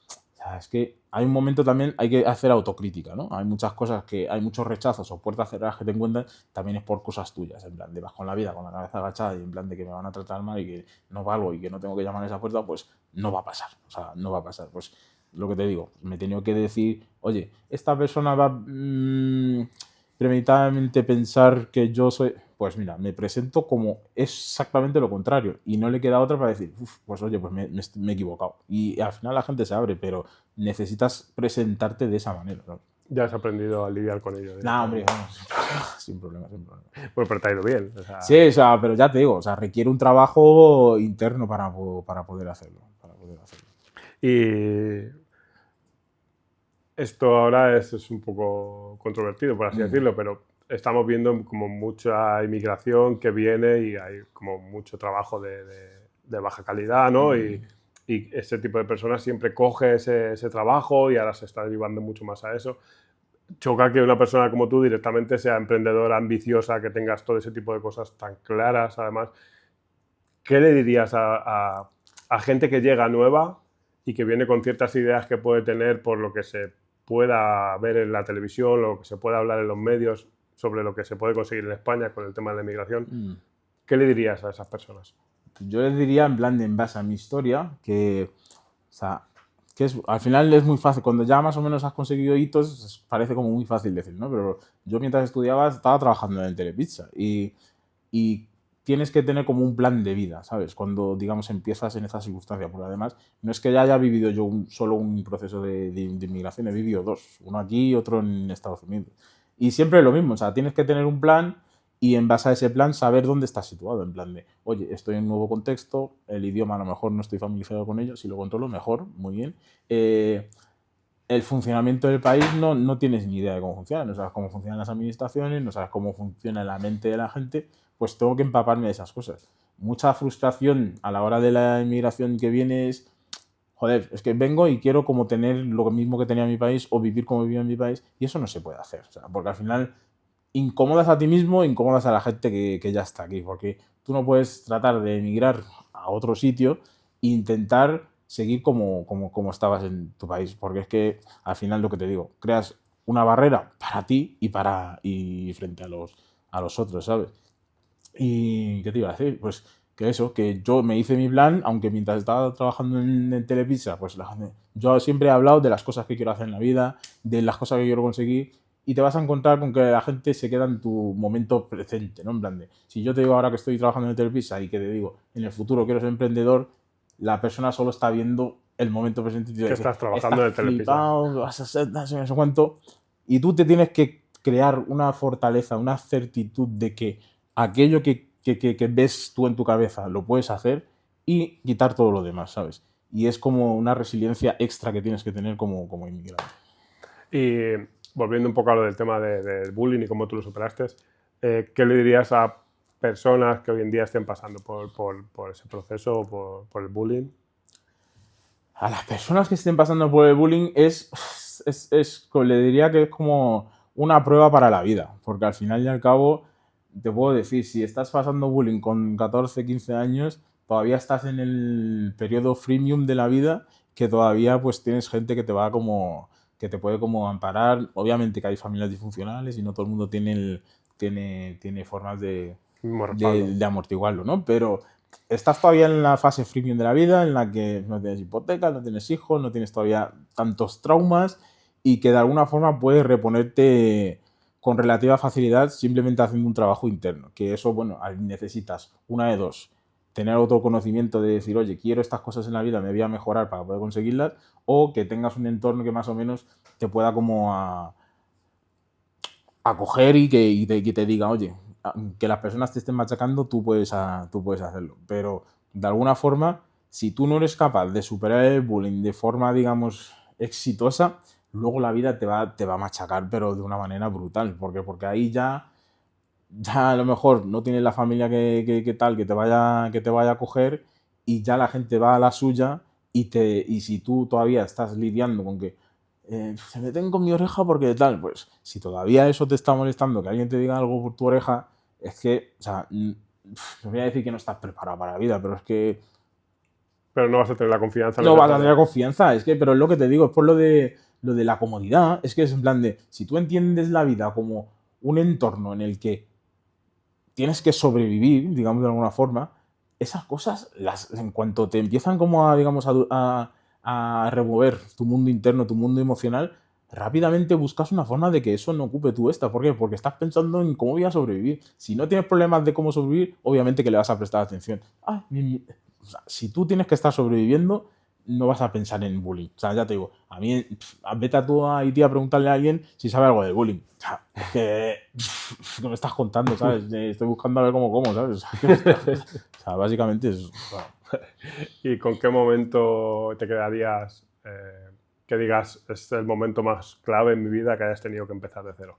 es que hay un momento también, hay que hacer autocrítica, ¿no? Hay muchas cosas hay muchos rechazos o puertas cerradas que te encuentran, también es por cosas tuyas, en plan de vas con la vida con la cabeza agachada y en plan de que me van a tratar mal y que no valgo y que no tengo que llamar a esa puerta, pues no va a pasar, o sea, no va a pasar. Pues lo que te digo, me he tenido que decir, oye, esta persona va premeditadamente pensar que yo soy... Pues mira, me presento como exactamente lo contrario y no le queda otra para decir, pues oye, pues me he equivocado. Y al final la gente se abre, pero necesitas presentarte de esa manera, ¿no? Ya has aprendido a lidiar con ello. No, hombre, vamos, sin problema. Bueno, pero te ha ido bien. O sea... Sí, o sea, pero ya te digo, o sea, requiere un trabajo interno para poder hacerlo. Y esto ahora es un poco controvertido, por así decirlo, pero estamos viendo como mucha inmigración que viene y hay como mucho trabajo de baja calidad, ¿no? Y ese tipo de personas siempre coge ese trabajo y ahora se está derivando mucho más a eso. Choca que una persona como tú directamente sea emprendedora, ambiciosa, que tengas todo ese tipo de cosas tan claras, además. ¿Qué le dirías a gente que llega nueva y que viene con ciertas ideas que puede tener por lo que se pueda ver en la televisión, lo que se pueda hablar en los medios sobre lo que se puede conseguir en España con el tema de la inmigración? ¿Qué le dirías a esas personas? Yo les diría, en plan, en base a mi historia, que, o sea, al final es muy fácil. Cuando ya más o menos has conseguido hitos, parece como muy fácil decir, ¿no? Pero yo mientras estudiaba estaba trabajando en el Telepizza y tienes que tener como un plan de vida, ¿sabes? Cuando, digamos, empiezas en esa circunstancia. Porque además, no es que ya haya vivido yo solo un proceso de inmigración, he vivido dos. Uno aquí y otro en Estados Unidos. Y siempre es lo mismo, o sea, tienes que tener un plan y en base a ese plan saber dónde estás situado. En plan de, oye, estoy en un nuevo contexto, el idioma a lo mejor no estoy familiarizado con ello, si lo controlo mejor, muy bien. El funcionamiento del país no tienes ni idea de cómo funciona, no sabes cómo funcionan las administraciones, no sabes cómo funciona la mente de la gente, pues tengo que empaparme de esas cosas. Mucha frustración a la hora de la inmigración que viene es, joder, es que vengo y quiero como tener lo mismo que tenía en mi país o vivir como vivía en mi país y eso no se puede hacer, o sea, porque al final incómodas a ti mismo, incómodas a la gente que ya está aquí, porque tú no puedes tratar de emigrar a otro sitio e intentar seguir como estabas en tu país, porque es que al final lo que te digo, creas una barrera para ti y frente a los otros, ¿sabes? ¿Y qué te iba a decir? Pues que eso, que yo me hice mi plan, aunque mientras estaba trabajando en Telepizza, pues yo siempre he hablado de las cosas que quiero hacer en la vida, de las cosas que quiero conseguir, y te vas a encontrar con que la gente se queda en tu momento presente, ¿no? En plan de, si yo te digo ahora que estoy trabajando en Telepizza y que te digo, en el futuro quiero ser emprendedor, la persona solo está viendo el momento presente y te dice, estás trabajando en Telepizza, vas a ser, no sé cuánto, y tú te tienes que crear una fortaleza, una certitud de que aquello que ves tú en tu cabeza lo puedes hacer y quitar todo lo demás, ¿sabes? Y es como una resiliencia extra que tienes que tener como inmigrante. Y volviendo un poco a lo del tema del bullying y cómo tú lo superaste, ¿qué le dirías a personas que hoy en día estén pasando por ese proceso o por el bullying? A las personas que estén pasando por el bullying le diría que es como una prueba para la vida, porque al final y al cabo te puedo decir, si estás pasando bullying con 14, 15 años, todavía estás en el periodo freemium de la vida, que todavía pues tienes gente que te va como, que te puede como amparar. Obviamente que hay familias disfuncionales y no todo el mundo tiene formas de amortiguarlo, ¿no? Pero estás todavía en la fase freemium de la vida, en la que no tienes hipoteca, no tienes hijos, no tienes todavía tantos traumas y que de alguna forma puedes reponerte con relativa facilidad simplemente haciendo un trabajo interno. Que eso, bueno, necesitas una de dos. tener autoconocimiento de decir, oye, quiero estas cosas en la vida, me voy a mejorar para poder conseguirlas, o que tengas un entorno que más o menos te pueda como acoger y que te diga, oye, que las personas te estén machacando, tú puedes hacerlo. Pero de alguna forma, si tú no eres capaz de superar el bullying de forma, digamos, exitosa, luego la vida te va a machacar, pero de una manera brutal. Porque ahí ya a lo mejor no tienes la familia que tal, que te vaya a coger, y ya la gente va a la suya, y si tú todavía estás lidiando con que se meten con mi oreja porque tal, pues si todavía eso te está molestando, que alguien te diga algo por tu oreja, es que, o sea, no voy a decir que no estás preparado para la vida, pero es que Pero no vas a tener la confianza. no vas a tener confianza, es que, pero es lo que te digo, es por lo de la comodidad, es que es en plan de, si tú entiendes la vida como un entorno en el que tienes que sobrevivir, digamos de alguna forma, esas cosas, en cuanto te empiezan como a, digamos, a remover tu mundo interno, tu mundo emocional, rápidamente buscas una forma de que eso no ocupe tu esta. ¿Por qué? Porque estás pensando en cómo voy a sobrevivir. Si no tienes problemas de cómo sobrevivir, obviamente que le vas a prestar atención. O sea, si tú tienes que estar sobreviviendo, no vas a pensar en bullying. O sea, ya te digo, a mí, vete tú a Haití a preguntarle a alguien si sabe algo de bullying. O sea, que me estás contando, ¿sabes? Estoy buscando a ver cómo, ¿sabes? O sea, básicamente es... Bueno. ¿Y con qué momento te quedarías que digas, es el momento más clave en mi vida que hayas tenido que empezar de cero?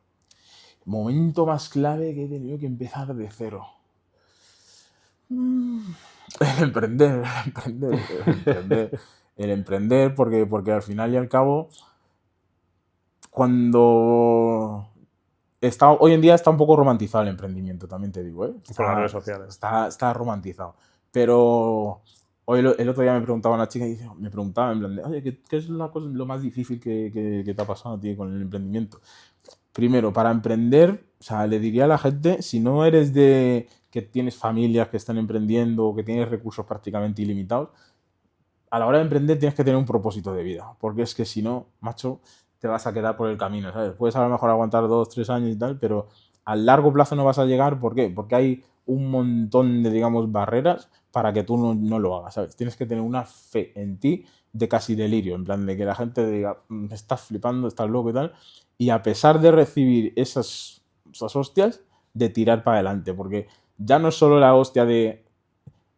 Momento más clave que he tenido que empezar de cero. El emprender, porque al final y al cabo, cuando hoy en día está un poco romantizado el emprendimiento, también te digo, ¿eh? Con las redes sociales. Está romantizado. Pero hoy el otro día me preguntaba una chica y me preguntaba en plan de, oye, ¿qué es lo más difícil que te ha pasado a ti con el emprendimiento? Primero, para emprender, o sea, le diría a la gente, si no eres de que tienes familias que están emprendiendo o que tienes recursos prácticamente ilimitados, a la hora de emprender tienes que tener un propósito de vida, porque es que si no, macho, te vas a quedar por el camino, ¿sabes? Puedes a lo mejor aguantar 2, 3 años y tal, pero a largo plazo no vas a llegar. ¿Por qué? Porque hay un montón de, digamos, barreras para que tú no lo hagas, ¿sabes? Tienes que tener una fe en ti de casi delirio, en plan de que la gente diga, estás flipando, estás loco y tal, y a pesar de recibir esas hostias, de tirar para adelante, porque ya no es solo la hostia de...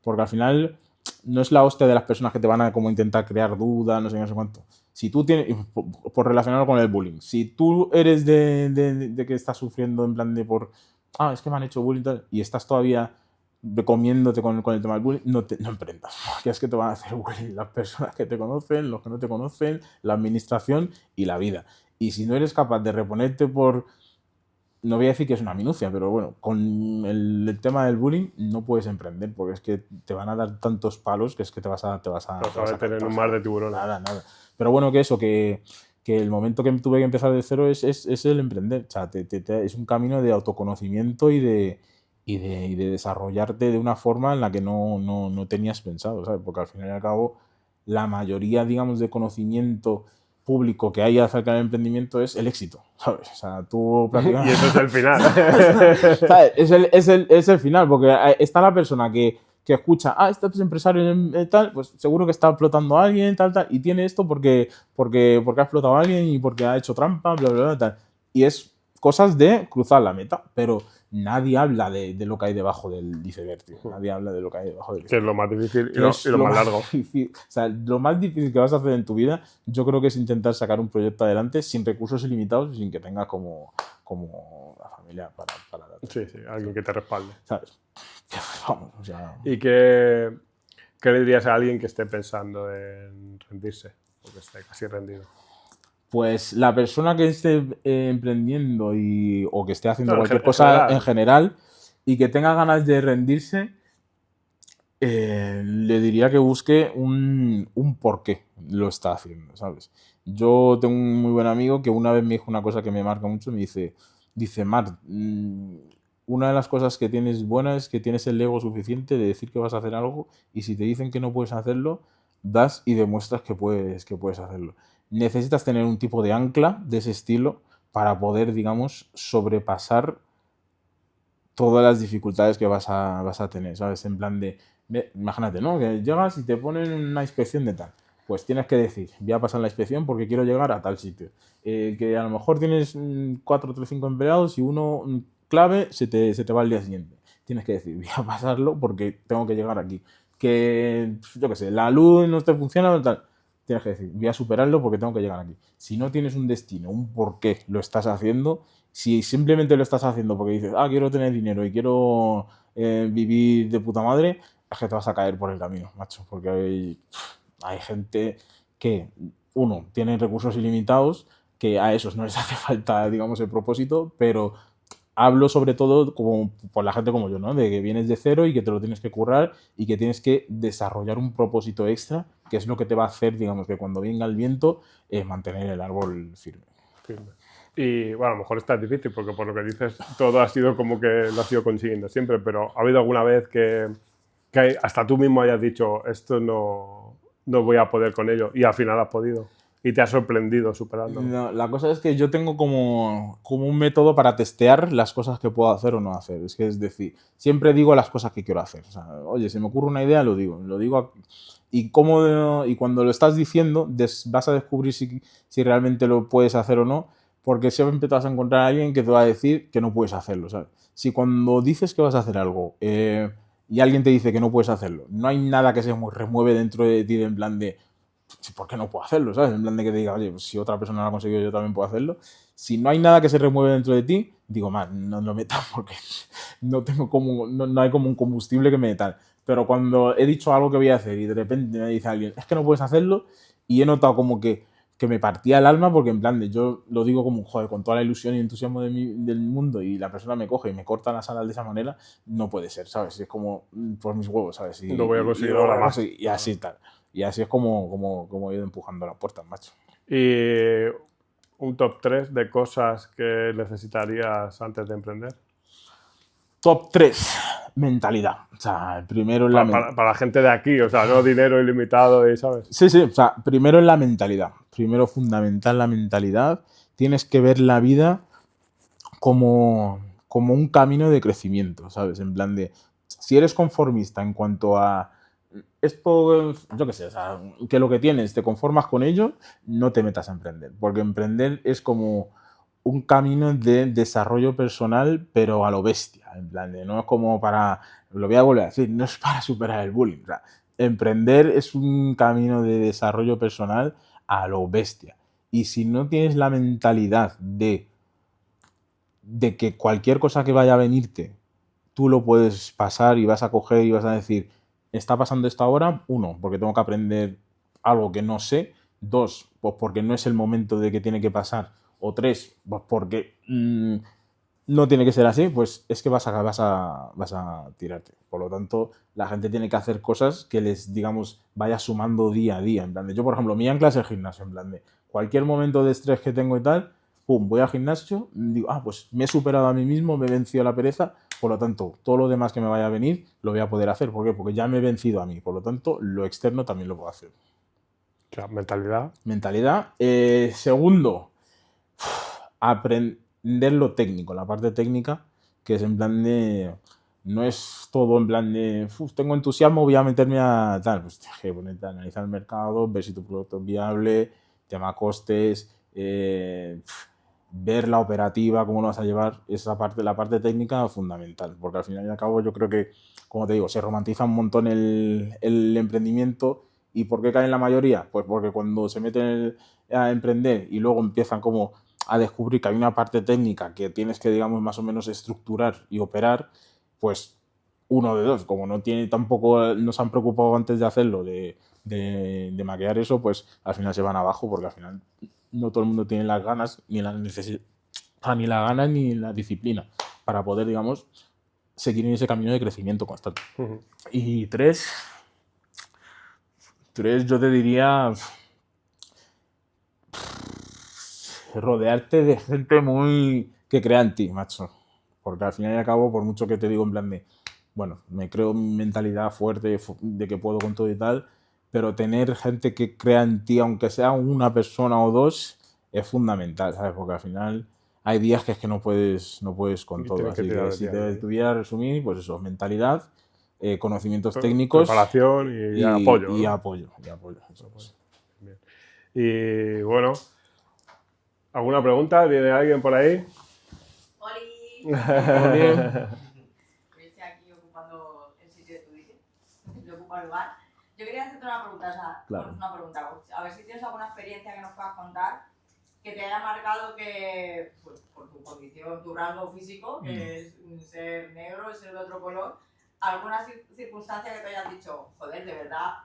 Porque al final no es la hostia de las personas que te van a como intentar crear dudas, no sé qué, no sé cuánto. Si tú tienes, por relacionarlo con el bullying, si tú eres de que estás sufriendo en plan de es que me han hecho bullying y tal, y estás todavía comiéndote con el tema del bullying, no emprendas, porque es que te van a hacer bullying las personas que te conocen, los que no te conocen, la administración y la vida. Y si no eres capaz de reponerte no voy a decir que es una minucia, pero bueno, con el tema del bullying no puedes emprender, porque es que te van a dar tantos palos que es que te vas a tener un mar de tiburones. Nada. Pero bueno, que el momento que tuve que empezar de cero es el emprender. O sea, es un camino de autoconocimiento y de desarrollarte de una forma en la que no tenías pensado, ¿sabes? Porque al final y al cabo, la mayoría, digamos, de conocimiento público que hay acerca del emprendimiento es el éxito, ¿sabes? O sea, tú prácticamente... Y eso es el final. ¿Sabes? Es el final, porque está la persona que escucha, este es empresario tal, pues seguro que está explotando a alguien, tal, y tiene esto porque ha explotado a alguien y porque ha hecho trampa, bla, bla, bla, tal. Y es cosas de cruzar la meta, pero nadie habla de lo que hay debajo del iceberg, tío. Nadie habla de lo que hay debajo del iceberg. Que es lo más difícil y lo más largo. O sea, lo más difícil que vas a hacer en tu vida, yo creo que es intentar sacar un proyecto adelante sin recursos ilimitados y sin que tengas como la familia para Sí, alguien que te respalde. ¿Sabes? Vamos, o sea... ¿Y qué le dirías a alguien que esté pensando en rendirse o que esté casi rendido? Pues la persona que esté emprendiendo o que esté haciendo cualquier cosa en general y que tenga ganas de rendirse, le diría que busque un por qué lo está haciendo, ¿sabes? Yo tengo un muy buen amigo que una vez me dijo una cosa que me marca mucho, me dice, Marc, una de las cosas que tienes buena es que tienes el ego suficiente de decir que vas a hacer algo, y si te dicen que no puedes hacerlo, das y demuestras que puedes hacerlo. Necesitas tener un tipo de ancla de ese estilo para poder, digamos, sobrepasar todas las dificultades que vas a tener, ¿sabes? En plan de, Imagínate, ¿no? Que llegas y te ponen una inspección de tal. Pues tienes que decir, voy a pasar la inspección porque quiero llegar a tal sitio. Que a lo mejor tienes 4 3 5 empleados y uno clave se te va al día siguiente. Tienes que decir, voy a pasarlo porque tengo que llegar aquí. Que, yo qué sé, la luz no te funciona o tal. Tienes que decir, voy a superarlo porque tengo que llegar aquí. Si no tienes un destino, un por qué lo estás haciendo, si simplemente lo estás haciendo porque dices, quiero tener dinero y quiero vivir de puta madre, es que te vas a caer por el camino, macho, porque hay gente que, uno, tiene recursos ilimitados, que a esos no les hace falta, digamos, el propósito, pero hablo sobre todo como por la gente como yo, ¿no? De que vienes de cero y que te lo tienes que currar y que tienes que desarrollar un propósito extra, que es lo que te va a hacer, digamos, que cuando venga el viento, mantener el árbol firme. Firme. Y bueno, a lo mejor está difícil porque por lo que dices todo ha sido como que lo has ido consiguiendo siempre, pero ¿ha habido alguna vez que hasta tú mismo hayas dicho esto no voy a poder con ello y al final has podido y te has sorprendido superándolo? No, la cosa es que yo tengo como un método para testear las cosas que puedo hacer o no hacer. Es decir, siempre digo las cosas que quiero hacer. O sea, oye, si me ocurre una idea, lo digo. Y cuando lo estás diciendo, vas a descubrir si realmente lo puedes hacer o no, porque siempre te vas a encontrar a alguien que te va a decir que no puedes hacerlo, ¿sabes? Si cuando dices que vas a hacer algo y alguien te dice que no puedes hacerlo, no hay nada que se remueve dentro de ti en plan de ¿por qué no puedo hacerlo? ¿Sabes? En plan de que te diga, oye, pues si otra persona lo ha conseguido, yo también puedo hacerlo. Si no hay nada que se remueve dentro de ti, digo, man, no lo metas porque no hay como un combustible que me dé tal. Pero cuando he dicho algo que voy a hacer y de repente me dice alguien, es que no puedes hacerlo, y he notado como que me partía el alma porque en plan de yo lo digo como, joder, con toda la ilusión y entusiasmo del mundo y la persona me coge y me corta las alas de esa manera, no puede ser, ¿sabes? Es como por mis huevos, ¿sabes? Lo voy a conseguir ahora más. Y así tal. Y así es como he ido empujando las puertas, macho. Y un top 3 de cosas que necesitarías antes de emprender. Top 3, mentalidad. O sea, primero en la Para la gente de aquí, o sea, no dinero ilimitado y, ¿sabes? Sí, o sea, primero en la mentalidad. Primero fundamental la mentalidad. Tienes que ver la vida como un camino de crecimiento, ¿sabes? En plan de, si eres conformista en cuanto a esto, yo qué sé, o sea, que lo que tienes te conformas con ello, no te metas a emprender, porque emprender es como un camino de desarrollo personal, pero a lo bestia, en plan de, no es como para, lo voy a volver a decir, no es para superar el bullying, o sea, emprender es un camino de desarrollo personal a lo bestia. Y si no tienes la mentalidad de que cualquier cosa que vaya a venirte, tú lo puedes pasar y vas a coger y vas a decir, está pasando esto ahora, uno, porque tengo que aprender algo que no sé, dos, pues porque no es el momento de que tiene que pasar, o tres, pues porque no tiene que ser así, pues es que vas a tirarte. Por lo tanto, la gente tiene que hacer cosas que les, digamos, vaya sumando día a día. En plan de, yo, por ejemplo, mi ancla es el gimnasio, en plan de cualquier momento de estrés que tengo y tal, pum, voy al gimnasio, digo, pues me he superado a mí mismo, me he vencido la pereza, por lo tanto, todo lo demás que me vaya a venir lo voy a poder hacer. ¿Por qué? Porque ya me he vencido a mí, por lo tanto, lo externo también lo puedo hacer. O sea, mentalidad. Mentalidad. Segundo, aprender lo técnico, la parte técnica, que es en plan de, no es todo en plan de, tengo entusiasmo, voy a meterme a tal, pues tienes que ponerte a analizar el mercado, ver si tu producto es viable, tema costes, ver la operativa, cómo lo vas a llevar, esa parte, la parte técnica fundamental, porque al final y al cabo yo creo que, como te digo, se romantiza un montón el emprendimiento. ¿Y por qué caen la mayoría? Pues porque cuando se meten a emprender y luego empiezan como a descubrir que hay una parte técnica que tienes que, digamos, más o menos estructurar y operar, pues uno de dos, como no tiene tampoco, no se han preocupado antes de hacerlo, de maquear eso, pues al final se van abajo, porque al final no todo el mundo tiene las ganas, ni la necesidad, ni la ganas ni la disciplina para poder, digamos, seguir en ese camino de crecimiento constante. Y tres, yo te diría rodearte de gente muy que crea en ti, macho. Porque al final y al cabo, por mucho que te digo en plan de, bueno, me creo mi mentalidad fuerte de que puedo con todo y tal, pero tener gente que crea en ti, aunque sea una persona o dos, es fundamental, ¿sabes? Porque al final hay días que es que no puedes con todo. Así que si te tuviera que resumir, pues eso, mentalidad, conocimientos técnicos preparación y apoyo, ¿no? y apoyo. Eso es. Bien. Y bueno, ¿alguna pregunta? ¿Viene alguien por ahí? ¡Oli! Estoy aquí ocupando el sitio de tu vídeo. Yo ocupo el lugar. Yo quería hacerte una pregunta, o sea, Claro. una pregunta. A ver si tienes alguna experiencia que nos puedas contar que te haya marcado que, pues, por tu condición, tu rasgo físico, que es ser negro, ser de otro color, alguna circunstancia que te hayas dicho, joder, de verdad,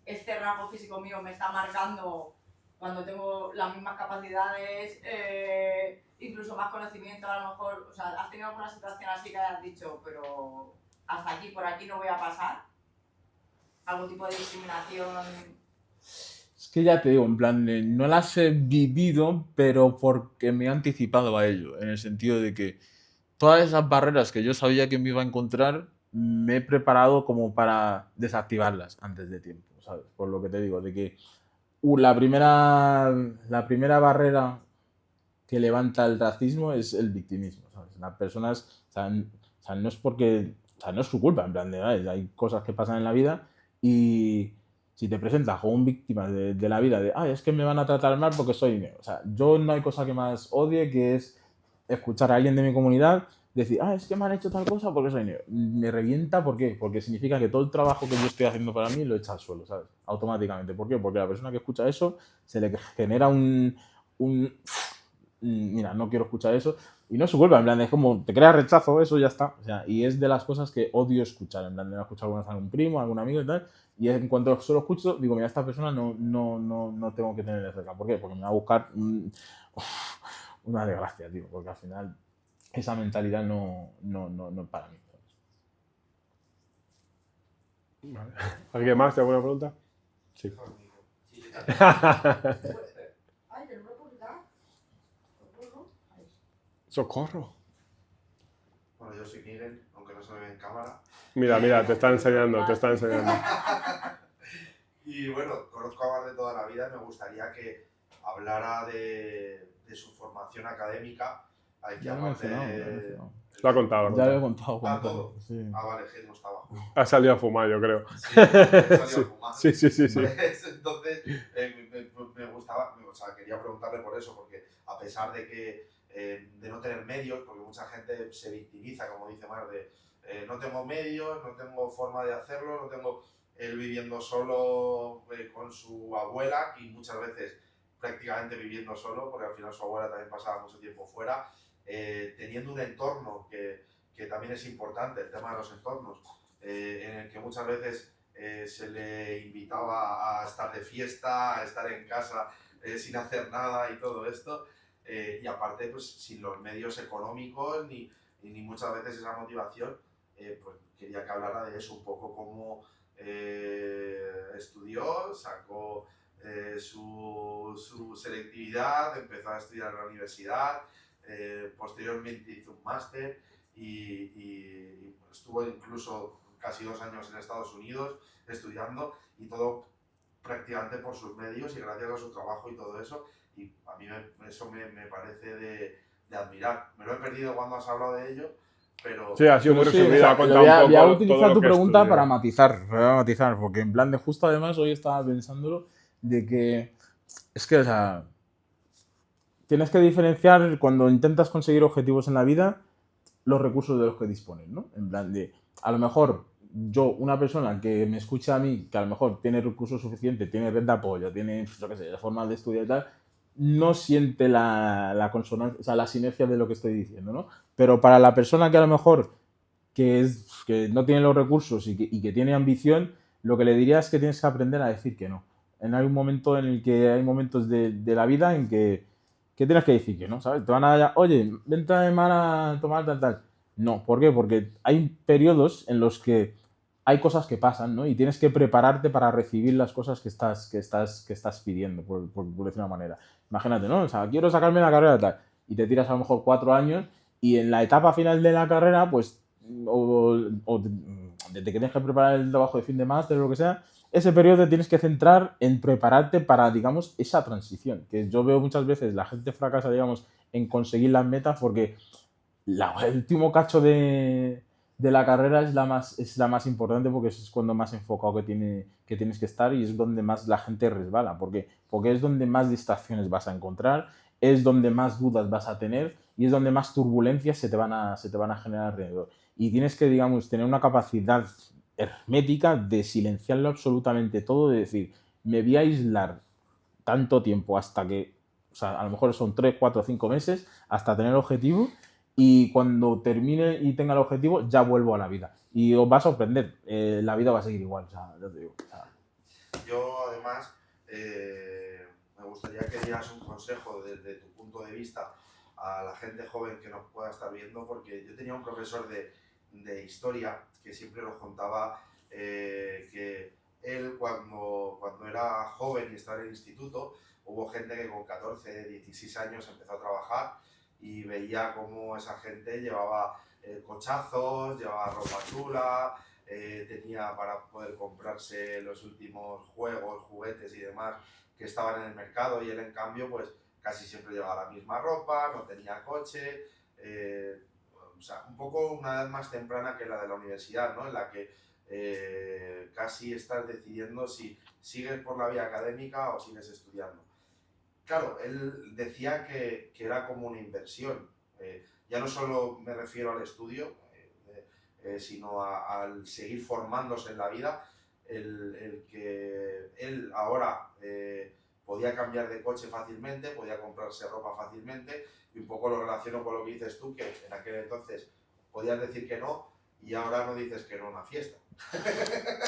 este rasgo físico mío me está marcando cuando tengo las mismas capacidades, incluso más conocimiento, a lo mejor, o sea, ¿has tenido alguna situación así que hayas dicho, pero hasta aquí, por aquí no voy a pasar? ¿Algún tipo de discriminación? Es que ya te digo, en plan, no las he vivido, pero porque me he anticipado a ello, en el sentido de que todas esas barreras que yo sabía que me iba a encontrar, me he preparado como para desactivarlas antes de tiempo, ¿sabes? Por lo que te digo, de que la primera barrera que levanta el racismo es el victimismo, ¿sabes? Las personas, o sea, no es porque, o sea, no es su culpa, en plan de, ¿sabes? Hay cosas que pasan en la vida y si te presentas como un víctima de la vida, de, es que me van a tratar mal porque soy negro. O sea, yo no hay cosa que más odie que es escuchar a alguien de mi comunidad decir, es que me han hecho tal cosa porque soy negro. Me revienta, ¿por qué? Porque significa que todo el trabajo que yo estoy haciendo para mí lo echa al suelo, ¿sabes? Automáticamente. ¿Por qué? Porque a la persona que escucha eso se le genera mira, no quiero escuchar eso. Y no es su culpa, en plan, es como, te crea rechazo, eso ya está. O sea, y es de las cosas que odio escuchar, en plan, de escuchar alguna vez a algún primo, a algún amigo y tal. Y en cuanto solo escucho, digo, mira, esta persona no tengo que tenerle cerca. ¿Por qué? Porque me va a buscar una desgracia, tío. Porque al final esa mentalidad no es para mí. Vale. ¿Alguien más? ¿Te alguna pregunta? Sí. Ay, ¿te lo voy a publicar? ¡Socorro! Bueno, yo soy Miguel, aunque no se me ve en cámara. Mira, te está enseñando, te está enseñando. Y bueno, conozco a Mar de toda la vida y me gustaría que hablara de su formación académica. Hay que Ya lo he mencionado. Lo ha contado. Ya lo he contado. ¿Todo? Sí. Vale, que no estaba. Ha salido a fumar, yo creo. Sí, ha salido a fumar. Sí. Pues, entonces, me gustaba, o sea, quería preguntarle por eso, porque a pesar de que de no tener medios, porque mucha gente se victimiza, como dice Mar, de no tengo medios, no tengo forma de hacerlo, no tengo él viviendo solo con su abuela y muchas veces prácticamente viviendo solo, porque al final su abuela también pasaba mucho tiempo fuera, teniendo un entorno que también es importante, el tema de los entornos, en el que muchas veces se le invitaba a estar de fiesta, a estar en casa sin hacer nada y todo esto, y aparte pues sin los medios económicos ni muchas veces esa motivación, pues quería que hablara de eso un poco, cómo estudió, sacó su selectividad, empezó a estudiar en la universidad, posteriormente hizo un máster y estuvo incluso casi 2 años en Estados Unidos estudiando, y todo prácticamente por sus medios y gracias a su trabajo y todo eso, y a mí eso me parece de admirar. Me lo he perdido cuando has hablado de ello, pero... Sí, ha sido muy resumido, ha contado voy a un poco utilizar todo lo tu que pregunta estudió. para matizar, porque en plan de justo además hoy estaba pensándolo de que es que, o sea, tienes que diferenciar cuando intentas conseguir objetivos en la vida los recursos de los que dispones, ¿no? En plan de, a lo mejor yo, una persona que me escucha a mí, que a lo mejor tiene recursos suficientes, tiene red de apoyo, tiene, yo qué sé, formas de estudiar y tal, no siente la consonancia, o sea, la sinergia de lo que estoy diciendo, ¿no? Pero para la persona que a lo mejor que no tiene los recursos y que tiene ambición, lo que le diría es que tienes que aprender a decir que no. Hay un momento en el que hay momentos de la vida en que tienes que decir que no, ¿sabes? Te van a decir, oye, vente a tomar tal. No, ¿por qué? Porque hay periodos en los que hay cosas que pasan, ¿no? Y tienes que prepararte para recibir las cosas que estás pidiendo, por decir una manera. Imagínate, ¿no? O sea, quiero sacarme la carrera tal, y te tiras a lo mejor 4 años y en la etapa final de la carrera, pues, o te tienes que preparar el trabajo de fin de máster o lo que sea, ese periodo te tienes que centrar en prepararte para, digamos, esa transición. Que yo veo muchas veces la gente fracasa, digamos, en conseguir las metas porque el último cacho de de la carrera es la más importante porque es cuando más enfocado que tienes que estar y es donde más la gente resbala. Porque es donde más distracciones vas a encontrar, es donde más dudas vas a tener y es donde más turbulencias se te van a generar alrededor. Y tienes que, digamos, tener una capacidad hermética de silenciarlo absolutamente todo, de decir, me voy a aislar tanto tiempo hasta que, o sea, a lo mejor son 3, 4, 5 meses hasta tener el objetivo y cuando termine y tenga el objetivo ya vuelvo a la vida. Y os va a sorprender, la vida va a seguir igual, o sea, ya te digo. O sea. Yo además me gustaría que dieras un consejo desde tu punto de vista a la gente joven que nos pueda estar viendo, porque yo tenía un profesor de historia que siempre nos contaba que él cuando era joven y estaba en el instituto, hubo gente que con 14, 16 años empezó a trabajar y veía cómo esa gente llevaba cochazos, llevaba ropa chula, tenía para poder comprarse los últimos juegos, juguetes y demás que estaban en el mercado, y él en cambio pues casi siempre llevaba la misma ropa, no tenía coche, o sea, un poco una edad más temprana que la de la universidad, ¿no? En la que casi estás decidiendo si sigues por la vía académica o sigues estudiando. Claro, él decía que era como una inversión. Ya no solo me refiero al estudio, sino al seguir formándose en la vida, el que él ahora podía cambiar de coche fácilmente, podía comprarse ropa fácilmente, y un poco lo relaciono con lo que dices tú, que en aquel entonces podías decir que no y ahora no dices que no a una fiesta.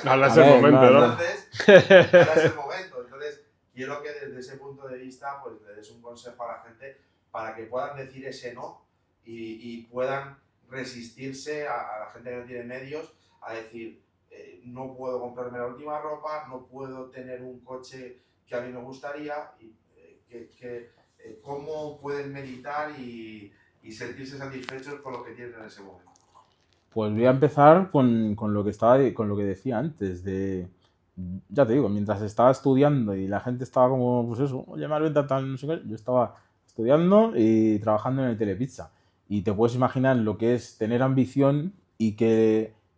Ahora es el momento, ¿no? Entonces, ahora es el momento. Entonces, quiero que desde ese punto de vista pues le des un consejo a la gente para que puedan decir ese no y puedan resistirse a la gente que no tiene medios a decir no puedo comprarme la última ropa, no puedo tener un coche que a mí me gustaría, y cómo pueden meditar y sentirse satisfechos con lo que tienen en ese momento. Pues voy a empezar con lo que decía antes, ya te digo, mientras estaba estudiando y la gente estaba como, pues eso, oye, más venta tal, no sé qué, yo estaba estudiando y trabajando en el Telepizza. Y te puedes imaginar lo que es tener ambición y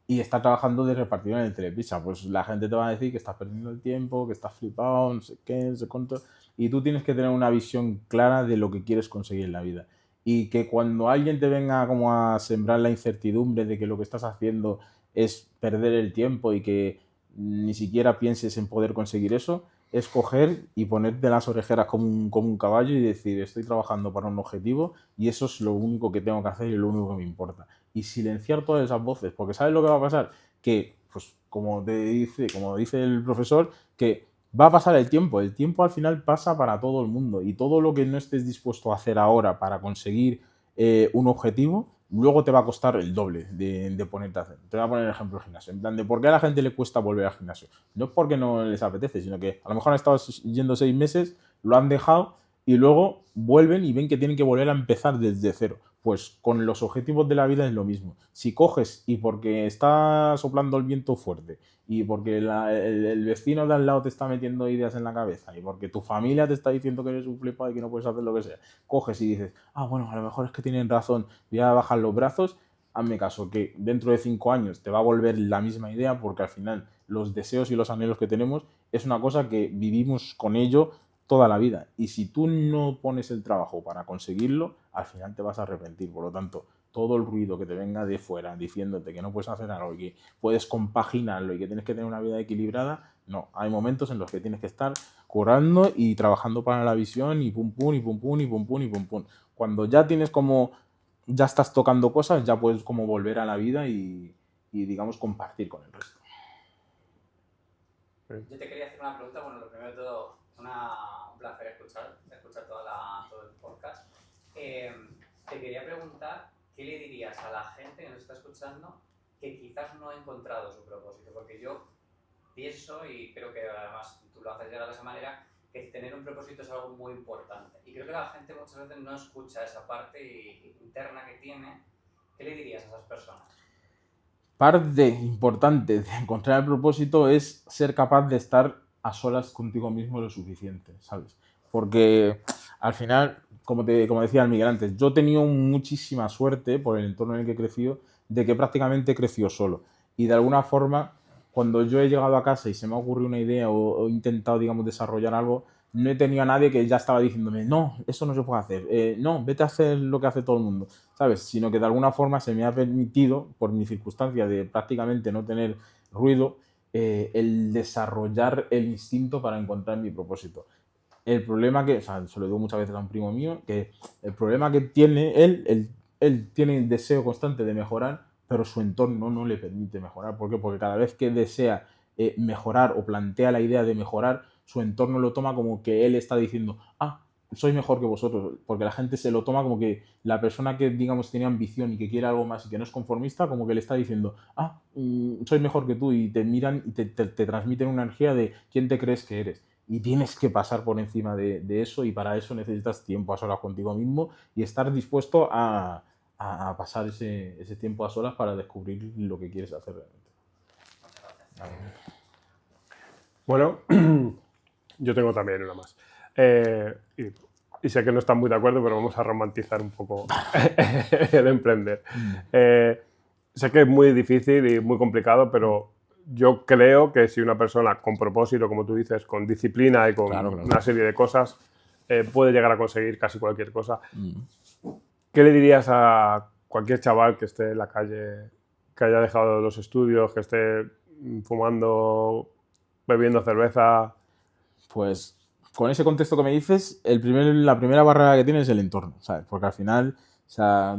estar trabajando de repartidor en el Telepizza. Pues la gente te va a decir que estás perdiendo el tiempo, que estás flipado, no sé qué, no sé cuánto. Y tú tienes que tener una visión clara de lo que quieres conseguir en la vida. Y que cuando alguien te venga como a sembrar la incertidumbre de que lo que estás haciendo es perder el tiempo y que ni siquiera pienses en poder conseguir eso, es coger y ponerte las orejeras como un caballo y decir, estoy trabajando para un objetivo y eso es lo único que tengo que hacer y lo único que me importa. Y silenciar todas esas voces, porque ¿sabes lo que va a pasar? Que, pues como dice el profesor, que va a pasar el tiempo al final pasa para todo el mundo y todo lo que no estés dispuesto a hacer ahora para conseguir un objetivo, luego te va a costar el doble de ponerte a hacer. Te voy a poner el ejemplo del gimnasio, en plan de por qué a la gente le cuesta volver al gimnasio. No es porque no les apetece, sino que a lo mejor han estado yendo 6 meses, lo han dejado y luego vuelven y ven que tienen que volver a empezar desde cero. Pues con los objetivos de la vida es lo mismo. Si coges y porque está soplando el viento fuerte y porque el vecino de al lado te está metiendo ideas en la cabeza y porque tu familia te está diciendo que eres un flipado y que no puedes hacer lo que sea, coges y dices, bueno, a lo mejor es que tienen razón, voy a bajar los brazos, hazme caso, que dentro de 5 años te va a volver la misma idea porque al final los deseos y los anhelos que tenemos es una cosa que vivimos con ello toda la vida. Y si tú no pones el trabajo para conseguirlo, al final te vas a arrepentir. Por lo tanto, todo el ruido que te venga de fuera diciéndote que no puedes hacer algo y que puedes compaginarlo y que tienes que tener una vida equilibrada, no. Hay momentos en los que tienes que estar currando y trabajando para la visión y pum pum y pum pum y pum pum y pum pum. Cuando ya tienes ya estás tocando cosas, ya puedes como volver a la vida y digamos compartir con el resto. Yo te quería hacer una pregunta. Bueno, lo primero de todo, un placer escuchar todo el podcast. Te quería preguntar, ¿qué le dirías a la gente que nos está escuchando que quizás no ha encontrado su propósito? Porque yo pienso, y creo que además tú lo haces llegar de esa manera, que tener un propósito es algo muy importante. Y creo que la gente muchas veces no escucha esa parte interna que tiene. ¿Qué le dirías a esas personas? Parte importante de encontrar el propósito es ser capaz de estar a solas contigo mismo lo suficiente, ¿sabes? Porque al final, como decía el Miguel antes, yo he tenido muchísima suerte por el entorno en el que he crecido, de que prácticamente he crecido solo. Y de alguna forma, cuando yo he llegado a casa y se me ha ocurrido una idea o he intentado, digamos, desarrollar algo, no he tenido a nadie que ya estaba diciéndome, no, eso no se puede hacer, no, vete a hacer lo que hace todo el mundo, ¿sabes? Sino que de alguna forma se me ha permitido, por mi circunstancia de prácticamente no tener ruido, el desarrollar el instinto para encontrar mi propósito. El problema que, o sea, se lo digo muchas veces a un primo mío, que el problema que tiene él tiene el deseo constante de mejorar, pero su entorno no le permite mejorar. ¿Por qué? Porque cada vez que desea mejorar o plantea la idea de mejorar, su entorno lo toma como que él está diciendo, soy mejor que vosotros, porque la gente se lo toma como que la persona que, digamos, tiene ambición y que quiere algo más y que no es conformista, como que le está diciendo, soy mejor que tú, y te miran y te transmiten una energía de quién te crees que eres. Y tienes que pasar por encima de eso, y para eso necesitas tiempo a solas contigo mismo y estar dispuesto a pasar ese tiempo a solas para descubrir lo que quieres hacer realmente. Bueno, yo tengo también una más. Y sé que no están muy de acuerdo, pero vamos a romantizar un poco el emprender. Sé que es muy difícil y muy complicado, pero yo creo que si una persona con propósito, como tú dices, con disciplina y con una serie de cosas, puede llegar a conseguir casi cualquier cosa. ¿Qué le dirías a cualquier chaval que esté en la calle, que haya dejado los estudios, que esté fumando, bebiendo cerveza? Pues con ese contexto que me dices, la primera barrera que tiene es el entorno, ¿sabes? Porque al final, o sea,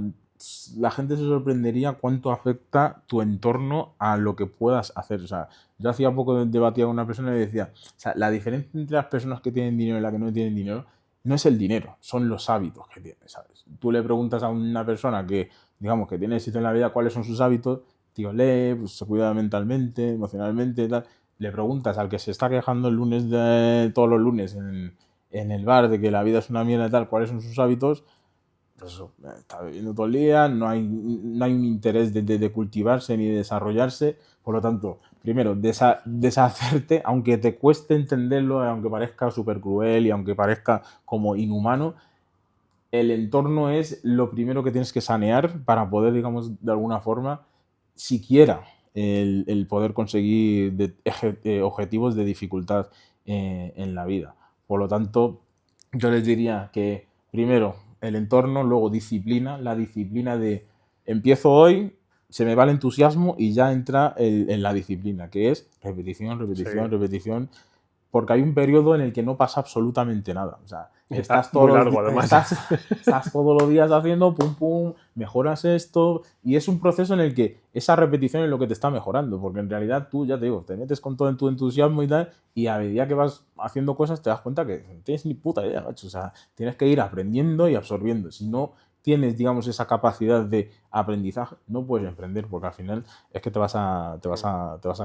la gente se sorprendería cuánto afecta tu entorno a lo que puedas hacer. O sea, yo hacía poco debatía con una persona y le decía, o sea, la diferencia entre las personas que tienen dinero y las que no tienen dinero no es el dinero, son los hábitos que tienen, ¿sabes? Tú le preguntas a una persona que, digamos, que tiene éxito en la vida, cuáles son sus hábitos, tío, lee, pues, se cuida mentalmente, emocionalmente, tal. Le preguntas al que se está quejando todos los lunes en el bar de que la vida es una mierda y tal, cuáles son sus hábitos, pues eso, está bebiendo todo el día, no hay un interés de cultivarse ni de desarrollarse. Por lo tanto, primero, deshacerte, aunque te cueste entenderlo, aunque parezca súper cruel y aunque parezca como inhumano, el entorno es lo primero que tienes que sanear para poder, digamos, de alguna forma, siquiera el poder conseguir objetivos de dificultad en la vida. Por lo tanto, yo les diría que primero el entorno, luego disciplina, la disciplina de empiezo hoy, se me va el entusiasmo y ya entra en la disciplina, que es repetición, repetición, repetición, porque hay un periodo en el que no pasa absolutamente nada. O sea, estás todos los días haciendo pum pum, mejoras esto, y es un proceso en el que esa repetición es lo que te está mejorando, porque en realidad tú, ya te digo, te metes con todo en tu entusiasmo y tal, y a medida que vas haciendo cosas te das cuenta que no tienes ni puta idea, macho. O sea, tienes que ir aprendiendo y absorbiendo. Si no tienes, digamos, esa capacidad de aprendizaje, no puedes emprender, porque al final es que te vas a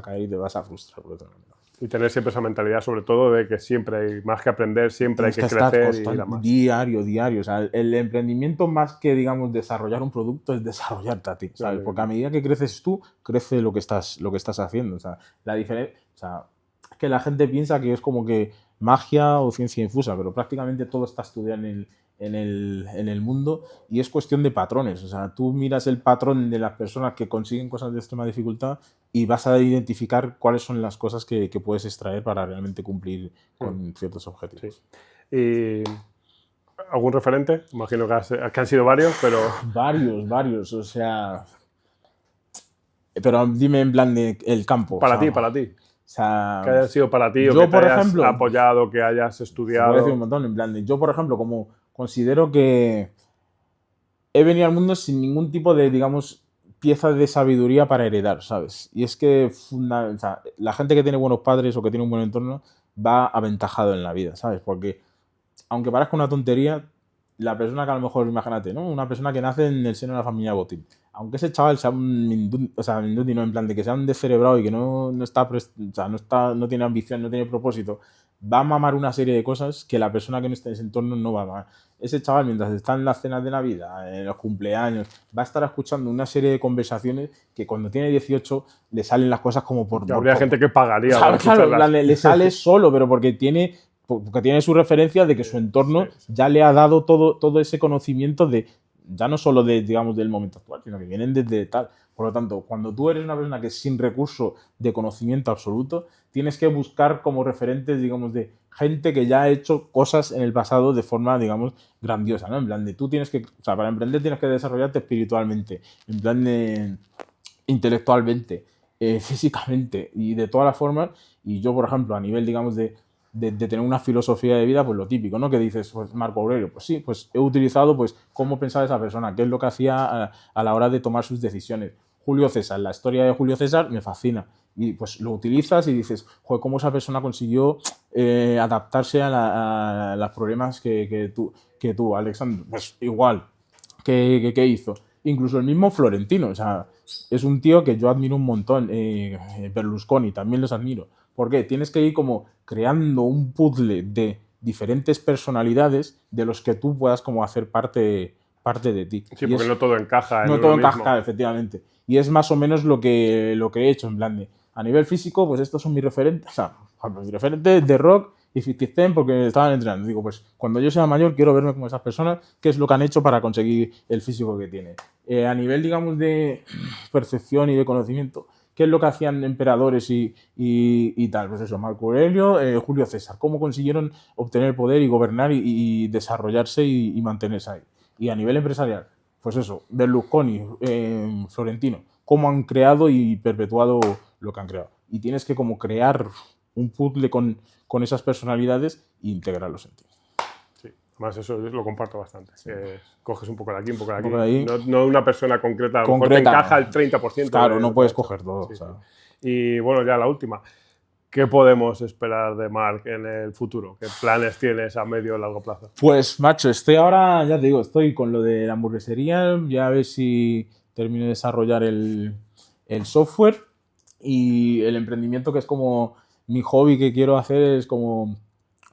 caer y te vas a frustrar por otra manera. Y tener siempre esa mentalidad, sobre todo, de que siempre hay más que aprender, siempre hay que crecer y ir a más. Diario. O sea, el emprendimiento, más que, digamos, desarrollar un producto, es desarrollarte a ti, ¿sabes? Porque a medida que creces tú, crece lo que estás haciendo. O sea, la diferencia, o sea, es que la gente piensa que es como que magia o ciencia infusa, pero prácticamente todo está estudiado en el mundo, y es cuestión de patrones. O sea, tú miras el patrón de las personas que consiguen cosas de extrema dificultad y vas a identificar cuáles son las cosas que puedes extraer para realmente cumplir con ciertos objetivos. Sí. ¿Y algún referente? Imagino que han sido varios, pero... Varios, o sea... Pero dime en plan de el campo. Para ti. O sea, que haya sido para ti, o yo, que te por hayas ejemplo, apoyado, que hayas estudiado. Voy a decir un montón, en plan de, yo, por ejemplo, como considero que he venido al mundo sin ningún tipo de, digamos, pieza de sabiduría para heredar, ¿sabes? Y es que o sea, la gente que tiene buenos padres o que tiene un buen entorno va aventajado en la vida, ¿sabes? Porque, aunque parezca una tontería, la persona que a lo mejor, imagínate, ¿no? Una persona que nace en el seno de la familia Botín, aunque ese chaval sea un mindundi, ¿no? En plan de que sea un descerebrado y que no tiene ambición, no tiene propósito, va a mamar una serie de cosas que la persona que no está en ese entorno no va a mamar. Ese chaval, mientras está en las cenas de Navidad, en los cumpleaños, va a estar escuchando una serie de conversaciones que cuando tiene 18 le salen las cosas como por... Habría gente que pagaría. Claro, le sale solo, pero porque tiene porque tiene su referencia de que su entorno ya le ha dado todo ese conocimiento de, ya no solo de, digamos, del momento actual, sino que vienen desde tal. Por lo tanto, cuando tú eres una persona que es sin recurso de conocimiento absoluto, tienes que buscar como referentes, digamos, de gente que ya ha hecho cosas en el pasado de forma, digamos, grandiosa, ¿no? En plan de tú tienes que, o sea, para emprender tienes que desarrollarte espiritualmente, en plan de intelectualmente, físicamente y de todas las formas. Y yo, por ejemplo, a nivel, digamos, de tener una filosofía de vida, pues lo típico, ¿no? Que dices, pues Marco Aurelio, pues sí, pues he utilizado, pues, cómo pensaba esa persona, qué es lo que hacía a la hora de tomar sus decisiones. Julio César, la historia de Julio César me fascina. Y pues lo utilizas y dices, joder, cómo esa persona consiguió adaptarse a los problemas que tuvo Alexandre. Pues igual, ¿qué hizo? Incluso el mismo Florentino, o sea, es un tío que yo admiro un montón. Berlusconi, también los admiro. ¿Por qué? Tienes que ir como creando un puzzle de diferentes personalidades de los que tú puedas como hacer parte de ti. Sí, porque no todo encaja en no uno todo mismo. encaja, efectivamente. Y es más o menos lo que he hecho, en plan de, a nivel físico, pues estos son mis referentes, o sea, mis referentes de rock y 50 Cent porque estaban entrenando. Digo, pues cuando yo sea mayor quiero verme como esas personas, qué es lo que han hecho para conseguir el físico que tienen. A nivel, digamos, de percepción y de conocimiento, ¿qué es lo que hacían emperadores y tal? Pues eso, Marco Aurelio, Julio César, cómo consiguieron obtener poder y gobernar y desarrollarse y mantenerse ahí. Y a nivel empresarial, pues eso, Berlusconi, Florentino, cómo han creado y perpetuado lo que han creado. Y tienes que como crear un puzzle con esas personalidades e integrarlos en ti. Sí, además eso lo comparto bastante. Sí. Coges un poco de aquí, un poco de aquí. Un poco de ahí. No una persona concreta, a lo mejor te encaja el 30%. Claro, de no lo puedes que ha hecho. coger todo. Sí, O sea. sí. Y bueno, ya la última. ¿Qué podemos esperar de Marc en el futuro? ¿Qué planes tienes a medio y largo plazo? Pues, macho, estoy ahora, ya te digo, estoy con lo de la hamburguesería, ya a ver si termino de desarrollar el software y el emprendimiento que es como mi hobby que quiero hacer es como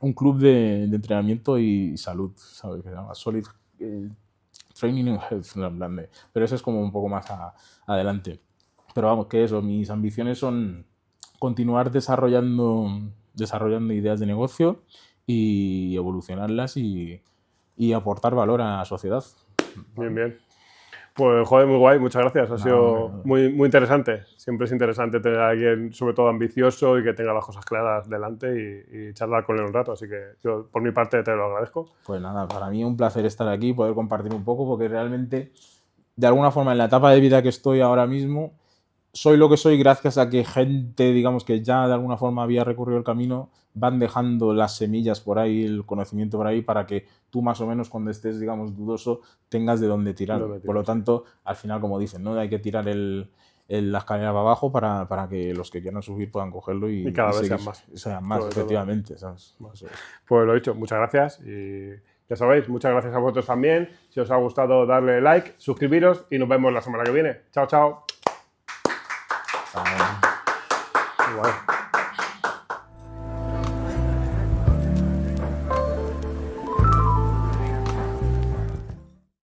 un club de entrenamiento y salud, ¿sabes? Que se llama Solid Training and Health, en plan de, pero eso es como un poco más adelante. Pero vamos, que eso, mis ambiciones son continuar desarrollando ideas de negocio y evolucionarlas y aportar valor a la sociedad. Bien, bien. Pues, joder, muy guay, muchas gracias. Ha sido no. muy, muy interesante. Siempre es interesante tener a alguien, sobre todo ambicioso y que tenga las cosas claras delante y charlar con él un rato. Así que yo, por mi parte, te lo agradezco. Pues nada, para mí es un placer estar aquí, poder compartir un poco, porque realmente, de alguna forma, en la etapa de vida que estoy ahora mismo, soy lo que soy gracias a que gente, digamos, que ya de alguna forma había recorrido el camino, van dejando las semillas por ahí, el conocimiento por ahí, para que tú más o menos cuando estés, digamos, dudoso, tengas de dónde tirar. Por lo tanto, al final, como dicen, ¿no? Hay que tirar la escalera para abajo para que los que quieran subir puedan cogerlo y cada vez seguir, sean más. más, efectivamente. ¿Sabes? Pues lo dicho, muchas gracias y ya sabéis, muchas gracias a vosotros también. Si os ha gustado, darle like, suscribiros y nos vemos la semana que viene. Chao, chao. Vale. Igual.